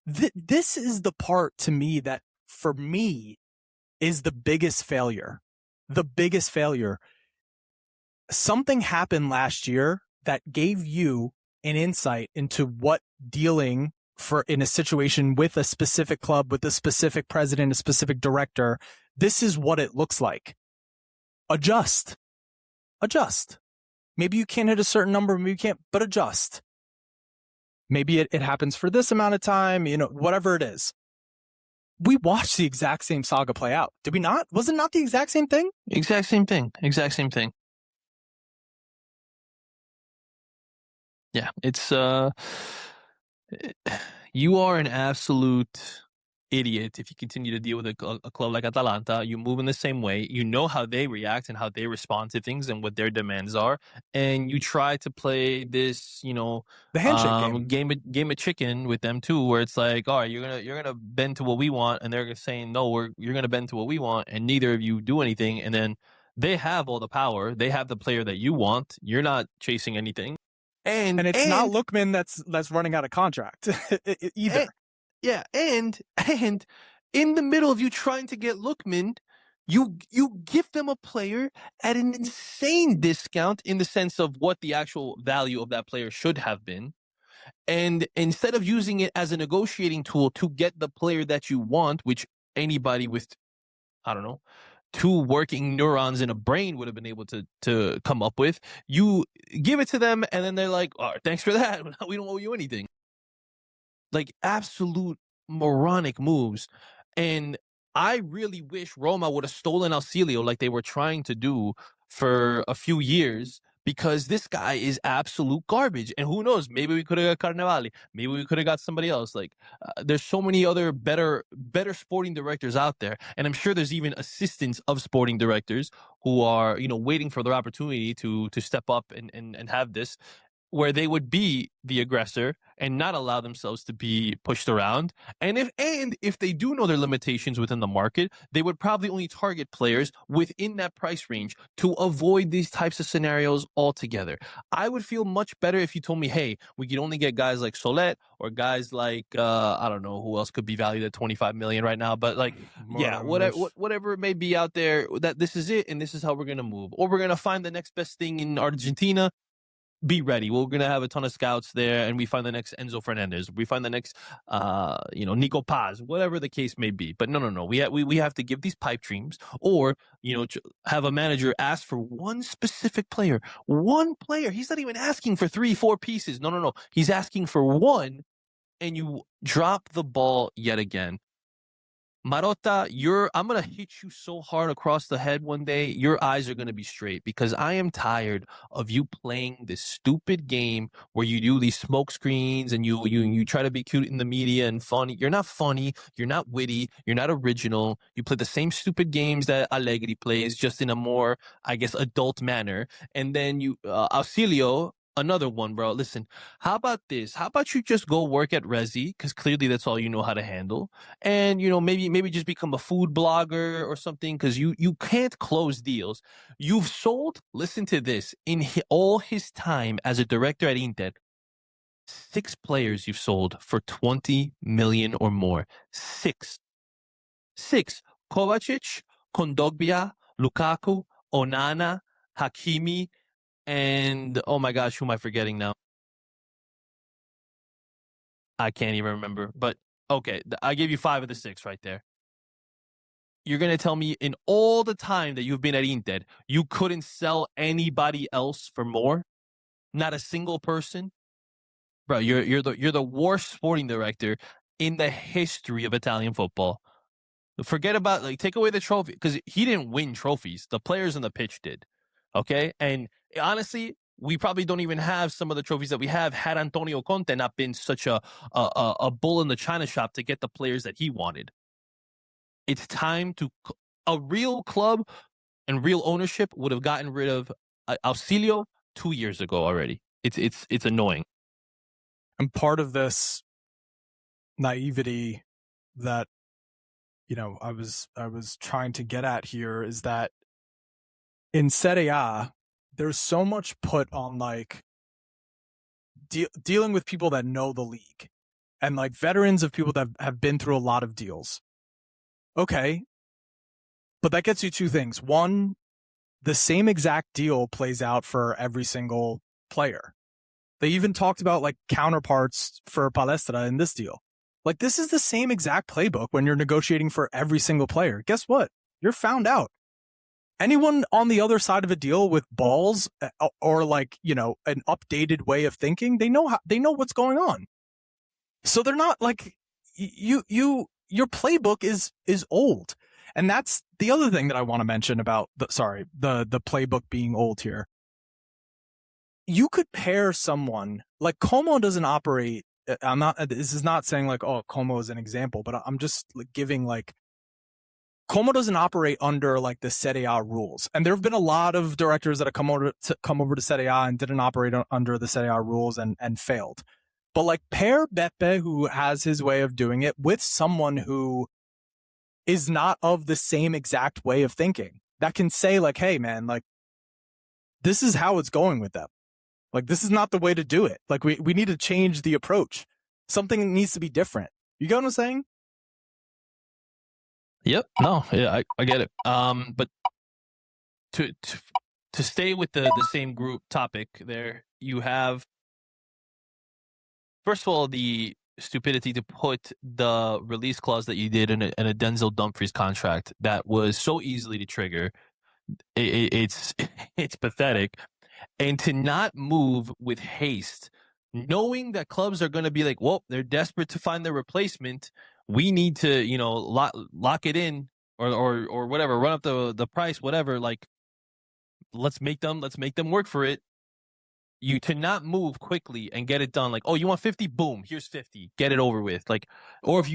This is the part to me that for me, is the biggest failure. The biggest failure. Something happened last year that gave you an insight into what dealing in a situation with a specific club, with a specific president, a specific director, this is what it looks like. Adjust. Maybe you can't hit a certain number, maybe you can't, but adjust. Maybe it happens for this amount of time, whatever it is. We watched the exact same saga play out. Did we not? Was it not the exact same thing? Exact same thing. Yeah, it's you are an absolute idiot if you continue to deal with a club like Atalanta. You move in the same way. You know how they react and how they respond to things and what their demands are, and you try to play this, the handshake game of chicken with them too, where it's like, all right, you're gonna bend to what we want, and they're saying no, you're gonna bend to what we want, and neither of you do anything, and then they have all the power, they have the player that you want, you're not chasing anything. And it's not Lookman that's running out of contract either. And in the middle of you trying to get Lookman, you give them a player at an insane discount in the sense of what the actual value of that player should have been. And instead of using it as a negotiating tool to get the player that you want, which anybody with, I don't know, 2 working neurons in a brain would have been able to come up with, you give it to them and then they're like, oh, thanks for that. We don't owe you anything. Like absolute moronic moves. And I really wish Roma would have stolen Auxilio like they were trying to do for a few years, because this guy is absolute garbage. And who knows, maybe we could have got Carnevali. Maybe we could have got somebody else. Like there's so many other better sporting directors out there. And I'm sure there's even assistants of sporting directors who are, waiting for their opportunity to step up and have this, where they would be the aggressor and not allow themselves to be pushed around. And if they do know their limitations within the market, they would probably only target players within that price range to avoid these types of scenarios altogether. I would feel much better if you told me, hey, we could only get guys like Solet or guys like, I don't know who else could be valued at 25 million right now, but like, yeah, whatever it may be out there, that this is it and this is how we're going to move. Or we're going to find the next best thing in Argentina. Be ready. We're going to have a ton of scouts there, and we find the next Enzo Fernandez. We find the next, Nico Paz, whatever the case may be. But no. We have to give these pipe dreams, or, have a manager ask for one specific player. One player. He's not even asking for 3-4 pieces. No. He's asking for one, and you drop the ball yet again. Marotta, I'm going to hit you so hard across the head one day, your eyes are going to be straight, because I am tired of you playing this stupid game where you do these smoke screens and you try to be cute in the media and funny. You're not funny. You're not witty. You're not original. You play the same stupid games that Allegri plays, just in a more, I guess, adult manner. And then Auxilio, another one, bro. Listen, how about this? How about you just go work at Resi? Because clearly that's all you know how to handle. And, maybe just become a food blogger or something, because you can't close deals. You've sold, listen to this, in all his time as a director at Inter, 6 players you've sold for 20 million or more. 6. Kovacic, Kondogbia, Lukaku, Onana, Hakimi, and, oh my gosh, who am I forgetting now? I can't even remember. But, okay, I gave you 5 of the 6 right there. You're going to tell me in all the time that you've been at Inter, you couldn't sell anybody else for more? Not a single person? Bro, you're the worst sporting director in the history of Italian football. Forget about, take away the trophy, because he didn't win trophies. The players on the pitch did. Okay? And honestly, we probably don't even have some of the trophies that we have had Antonio Conte not been such a bull in the china shop to get the players that he wanted. It's time to a real club and real ownership would have gotten rid of Auxilio 2 years ago already. It's annoying. And part of this naivety that I was trying to get at here is that in Serie A, there's so much put on dealing with people that know the league and veterans of people that have been through a lot of deals. Okay. But that gets you two things. One, the same exact deal plays out for every single player. They even talked about like counterparts for Palestra in this deal. Like, this is the same exact playbook when you're negotiating for every single player. Guess what? You're found out. Anyone on the other side of a deal with balls or like, you know, an updated way of thinking, they know what's going on. So they're not like your playbook is old. And that's the other thing that I want to mention about the playbook being old here. You could pair someone like Como doesn't operate. This is not saying like, oh, Como is an example, but I'm just like giving like, Como doesn't operate under like the Serie A rules. And there have been a lot of directors that have come over to Serie A and didn't operate under the Serie A rules and failed. But like pair Beppe, who has his way of doing it, with someone who is not of the same exact way of thinking, that can say like, hey man, like this is how it's going with them. Like, this is not the way to do it. Like, we need to change the approach. Something needs to be different. You get what I'm saying? Yep. No. Yeah, I get it. But to stay with the same group topic, there you have, first of all, the stupidity to put the release clause that you did in a Denzel Dumfries contract that was so easily to trigger. It's pathetic. And to not move with haste, knowing that clubs are going to be like, well, they're desperate to find their replacement. We need to, you know, lock it in or whatever, run up the price, whatever. Like, let's make them work for it. You to not move quickly and get it done. Like, oh, you want 50? Boom, here's 50. Get it over with. Like, or if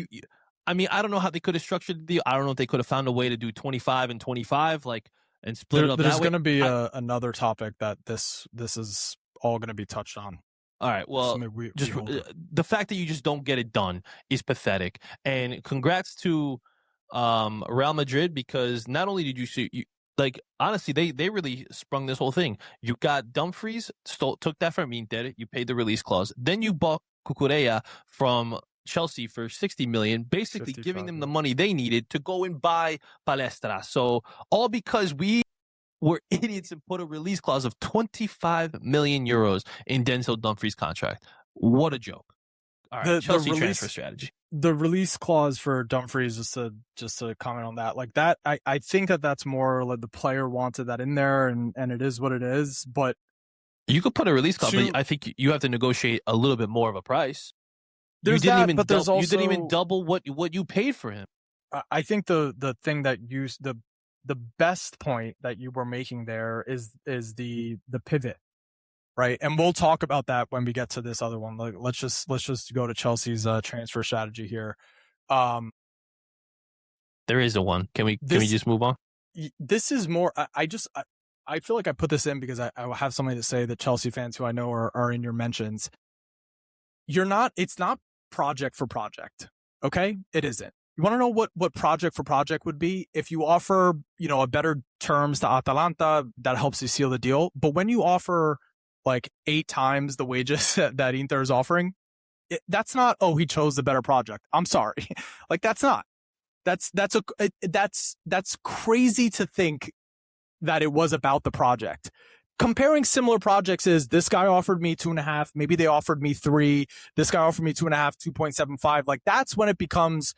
I mean, I don't know how they could have structured the deal. I don't know if they could have found a way to do 25 and 25. Like, and split it up. There's going to be another topic that this is all going to be touched on. All right. Well, the fact that you just don't get it done is pathetic. And congrats to Real Madrid, because not only did you see, like, honestly, they really sprung this whole thing. You got Dumfries, took that from Inter. You paid the release clause. Then you bought Cucurella from Chelsea for 60 million, basically giving them the money they needed to go and buy Palestra. So all because we were idiots and put a release clause of 25 million euros in Denzel Dumfries' contract. What a joke. All right, Chelsea transfer strategy. The release clause for Dumfries, just to comment on that, like that, I think that's more like the player wanted that in there, and it is what it is. But you could put a release clause, but I think you have to negotiate a little bit more of a price. You didn't even double what you paid for him. I think the thing that the best point that you were making there is the pivot, right? And we'll talk about that when we get to this other one. Like, let's just go to Chelsea's transfer strategy here. There is a one. Can we just move on? This is more. I feel like I put this in because I have something to say that Chelsea fans who I know are in your mentions. It's not project for project. Okay? It isn't. You want to know what project for project would be? If you offer, a better terms to Atalanta, that helps you seal the deal. But when you offer like 8 times the wages that Inter is offering, that's not, oh, he chose the better project. I'm sorry. Like, that's not. That's crazy to think that it was about the project. Comparing similar projects is, this guy offered me 2.5, maybe they offered me 3, this guy offered me 2.5, 2.75. Like, that's when it becomes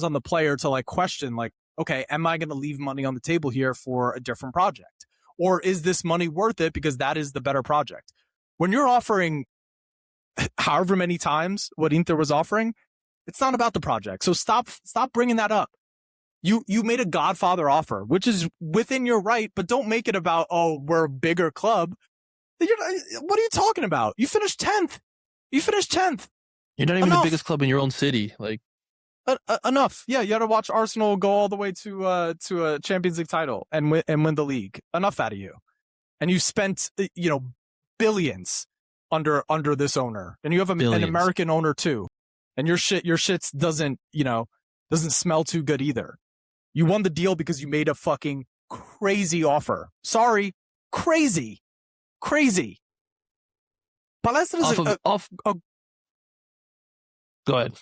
on the player to like question, like, okay, am I going to leave money on the table here for a different project? Or is this money worth it because that is the better project? When you're offering however many times what Inter was offering, it's not about the project. So stop bringing that up. You made a Godfather offer, which is within your right, but don't make it about, oh, we're a bigger club. What are you talking about? You finished 10th. You're not even the biggest club in your own city. Like, enough. Yeah, you got to watch Arsenal go all the way to a Champions League title and win the league. Enough out of you. And you spent billions under this owner, and you have an American owner too. And your shits doesn't smell too good either. You won the deal because you made a fucking crazy offer. Sorry, crazy. Palestra's Go ahead.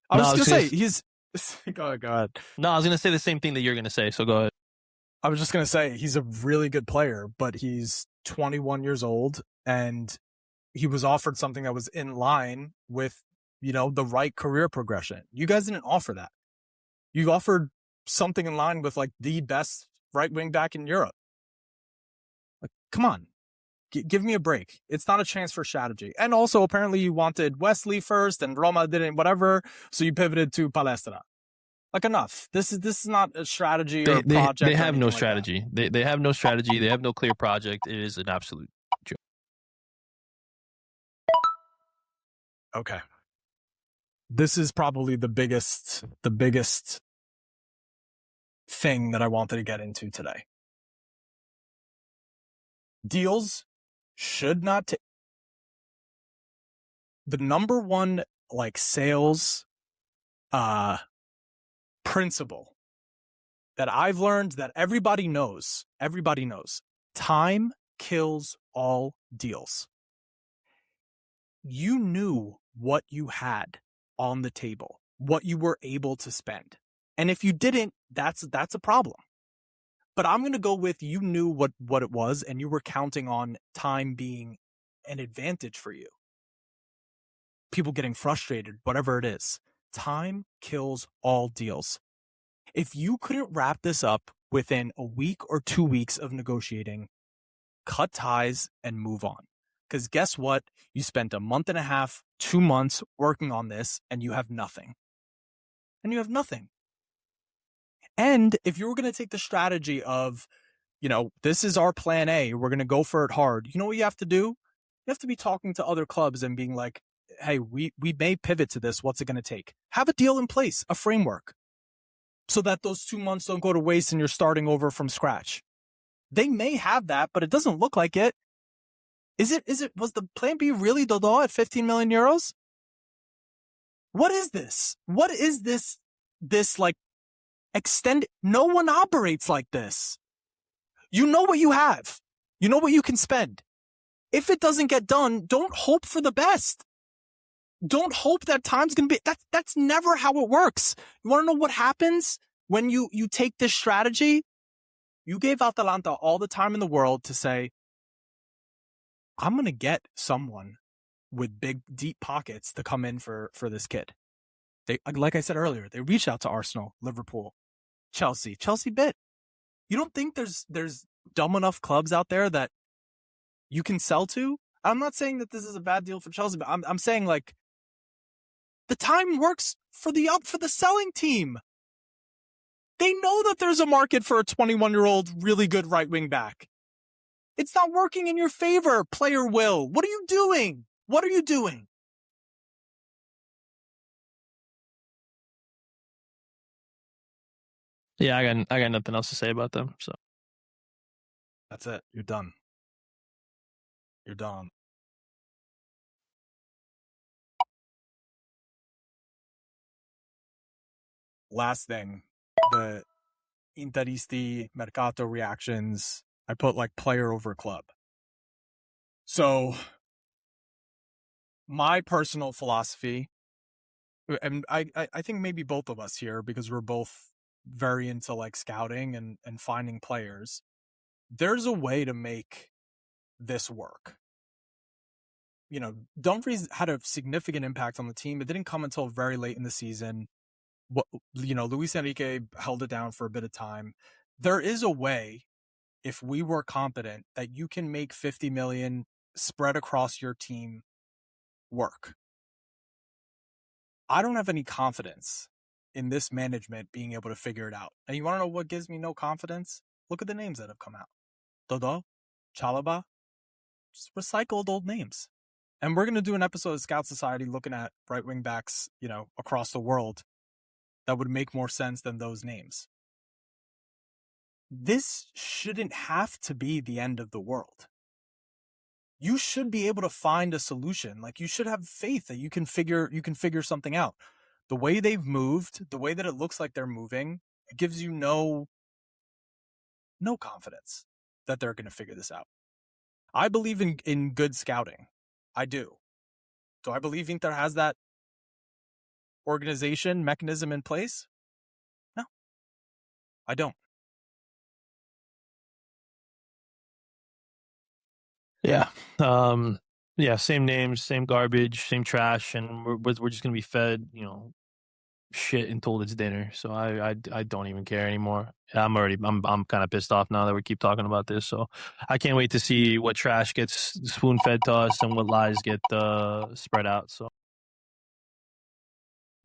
I was just gonna say Go ahead. No, I was going to say the same thing that you're going to say, so go ahead. I was just going to say he's a really good player, but he's 21 years old, and he was offered something that was in line with, the right career progression. You guys didn't offer that. You offered something in line with like the best right wing back in Europe. Like, come on, give me a break. It's not a transfer strategy. And also, apparently, you wanted Wesley first, and Roma didn't, whatever. So you pivoted to Palestra. Like, enough. This is not a strategy or a project. They have no strategy. They have no strategy. They have no clear project. It is an absolute joke. Okay. This is probably the biggest thing that I wanted to get into today. Deals should not take. The number one sales principle that I've learned, that everybody knows, time kills all deals. You knew what you had on the table, what you were able to spend. And if you didn't, that's a problem. But I'm going to go with you knew what it was, and you were counting on time being an advantage for you. People getting frustrated, whatever it is. Time kills all deals. If you couldn't wrap this up within a week or 2 weeks of negotiating, cut ties and move on. Because guess what? You spent a month and a half, 2 months working on this, and you have nothing. And if you were going to take the strategy of, this is our plan A, we're going to go for it hard, you know what you have to do? You have to be talking to other clubs and being like, hey, we may pivot to this. What's it going to take? Have a deal in place, a framework, so that those 2 months don't go to waste and you're starting over from scratch. They may have that, but it doesn't look like it. Was the plan B really Dodo at 15 million euros? What is this? What is this extend? No one operates like this. You know what you have. You know what you can spend. If it doesn't get done, don't hope for the best. Don't hope that time's going to be, that's never how it works. You want to know what happens when you take this strategy? You gave Atalanta all the time in the world to say, I'm going to get someone with big, deep pockets to come in for this kid. They, like I said earlier, they reached out to Arsenal, Liverpool, Chelsea bit. You don't think there's dumb enough clubs out there that you can sell to? I'm not saying that this is a bad deal for Chelsea, but I'm saying the time works for the selling team. They know that there's a market for a 21-year-old really good right wing back. It's not working in your favor, player Will. What are you doing? Yeah, I got nothing else to say about them. So that's it. You're done. Last thing, the Interisti Mercato reactions. I put player over club. So my personal philosophy, and I think maybe both of us here, because we're both very into scouting and finding players, there's a way to make this work. Dumfries had a significant impact on the team. It didn't come until very late in the season. Luis Enrique held it down for a bit of time. There is a way, if we were competent, that you can make 50 million spread across your team work. I don't have any confidence in this management being able to figure it out. And you want to know what gives me no confidence? Look at the names that have come out. Dodo, Chalaba, just recycled old names. And we're going to do an episode of Scout Society looking at right wing backs, across the world that would make more sense than those names. This shouldn't have to be the end of the world. You should be able to find a solution. You should have faith that you can figure something out. The way they've moved, the way that it looks like they're moving, it gives you no confidence that they're going to figure this out. I believe in good scouting. I do. Do I believe Inter has that? organization mechanism in place? No, I don't. Yeah. Yeah, same names, same garbage, same trash, and we're just gonna be fed, shit until it's dinner. So I don't even care anymore. I'm kind of pissed off now that we keep talking about this. So I can't wait to see what trash gets spoon fed to us and what lies get spread out. So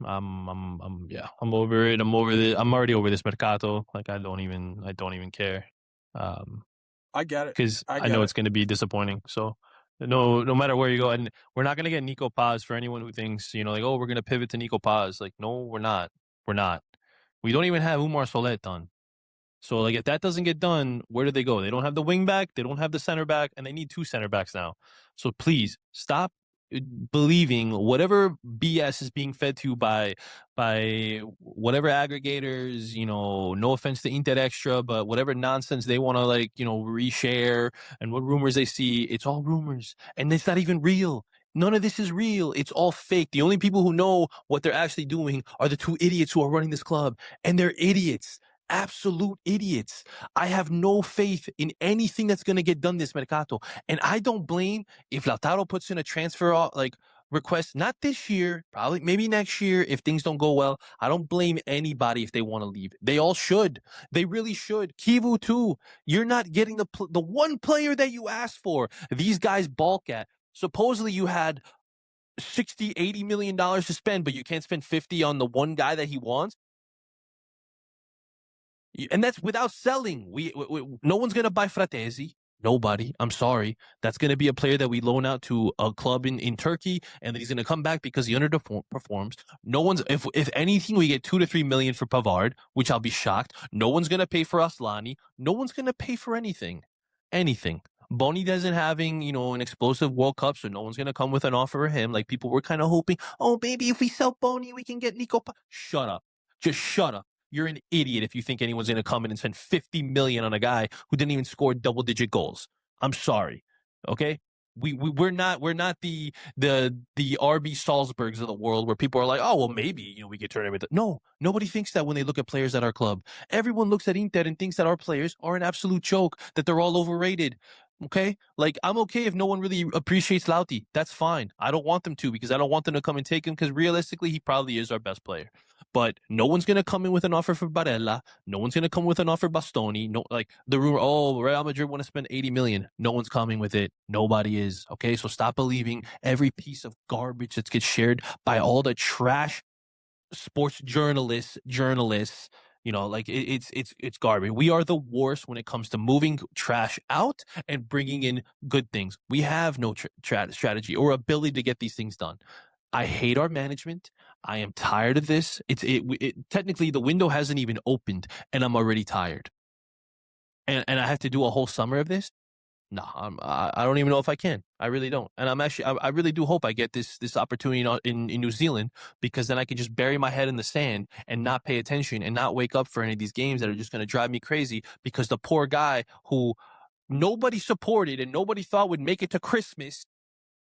I'm over it. I'm already over this Mercato. Like I don't even care. I get it. Because I know it's going to be disappointing. So no matter where you go, and we're not going to get Nico Paz for anyone who thinks, like, oh, we're going to pivot to Nico Paz. Like, no, we're not. We're not. We don't even have Umar Solet done. So, like, if that doesn't get done, where do they go? They don't have the wing back, they don't have the center back, and they need 2 center backs now. So please stop believing whatever BS is being fed to you by whatever aggregators, no offense to Inter Extra, but whatever nonsense they want to reshare and what rumors they see, it's all rumors and it's not even real. None of this is real. It's all fake. The only people who know what they're actually doing are the 2 idiots who are running this club, and they're idiots. Absolute idiots. I have no faith in anything that's going to get done this Mercato. And I don't blame if Lautaro puts in a transfer request, not this year, probably maybe next year if things don't go well. I don't blame anybody if they want to leave. They all should. They really should. Kivu too. You're not getting the one player that you asked for. These guys balk at. Supposedly you had $60-80 million to spend, but you can't spend 50 on the one guy that he wants. And that's without selling. We no one's going to buy Fratesi. Nobody. I'm sorry. That's going to be a player that we loan out to a club in Turkey, and then he's going to come back because he underperforms. No one's. If anything, we get $2 to $3 million for Pavard, which I'll be shocked. No one's going to pay for Aslani. No one's going to pay for anything. Anything. Boni doesn't having, an explosive World Cup, so no one's going to come with an offer for him. Like people were kind of hoping, oh, maybe if we sell Boni, we can get Nico. Shut up. Just shut up. You're an idiot if you think anyone's going to come in and spend $50 million on a guy who didn't even score double-digit goals. I'm sorry. Okay? We're not the RB Salzburgs of the world where people are like, oh, well, maybe, we could turn everything. No, nobody thinks that when they look at players at our club. Everyone looks at Inter and thinks that our players are an absolute joke, that they're all overrated. Okay? Like, I'm okay if no one really appreciates Lauti. That's fine. I don't want them to because I don't want them to come and take him because realistically, he probably is our best player. But no one's going to come in with an offer for Barella. No one's going to come with an offer for Bastoni. No, like the rumor, oh, Real Madrid want to spend $80 million. No one's coming with it. Nobody is. Okay, so stop believing every piece of garbage that gets shared by all the trash sports journalists. It's garbage. We are the worst when it comes to moving trash out and bringing in good things. We have no strategy or ability to get these things done. I hate our management. I am tired of this. Technically, the window hasn't even opened, and I'm already tired. And I have to do a whole summer of this? No, I don't even know if I can. I really don't. And I really do hope I get this opportunity in New Zealand because then I can just bury my head in the sand and not pay attention and not wake up for any of these games that are just going to drive me crazy because the poor guy who nobody supported and nobody thought would make it to Christmas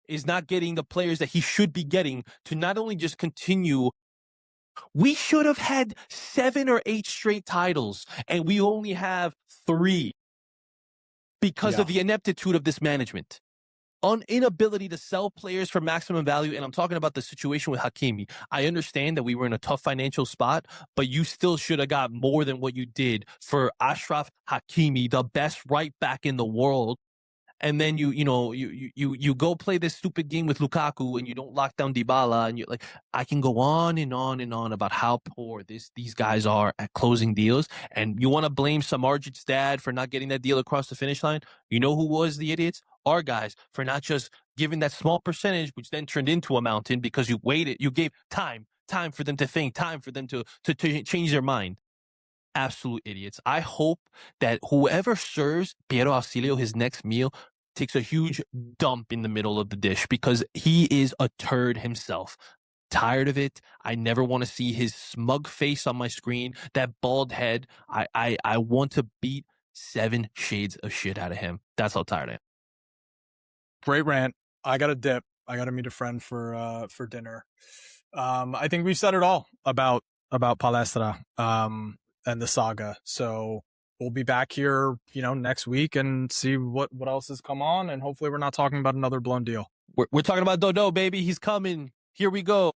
is not getting the players that he should be getting to not only just continue. We should have had 7 or 8 straight titles, and we only have 3 because of the ineptitude of this management. Inability to sell players for maximum value, and I'm talking about the situation with Hakimi. I understand that we were in a tough financial spot, but you still should have got more than what you did for Ashraf Hakimi, the best right back in the world. And then you go play this stupid game with Lukaku and you don't lock down Dybala and you're like, I can go on and on and on about how poor these guys are at closing deals. And you want to blame Samardzic's dad for not getting that deal across the finish line? You know who was the idiots? Our guys for not just giving that small percentage, which then turned into a mountain because you gave time for them to think, time for them to change their mind. Absolute idiots. I hope that whoever serves Piero Ausilio his next meal takes a huge dump in the middle of the dish because he is a turd himself. Tired of it. I never want to see his smug face on my screen, that bald head. I want to beat 7 shades of shit out of him. That's how tired I am. Great rant. I got to dip. I got to meet a friend for dinner. I think we've said it all about Palestra and the saga. So we'll be back here, next week and see what else has come on. And hopefully we're not talking about another blown deal. We're talking about Dodo, baby. He's coming. Here we go.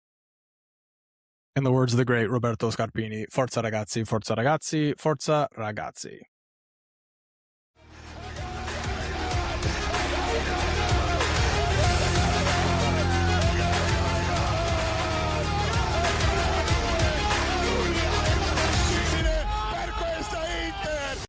In the words of the great Roberto Scarpini, forza ragazzi, forza ragazzi, forza ragazzi.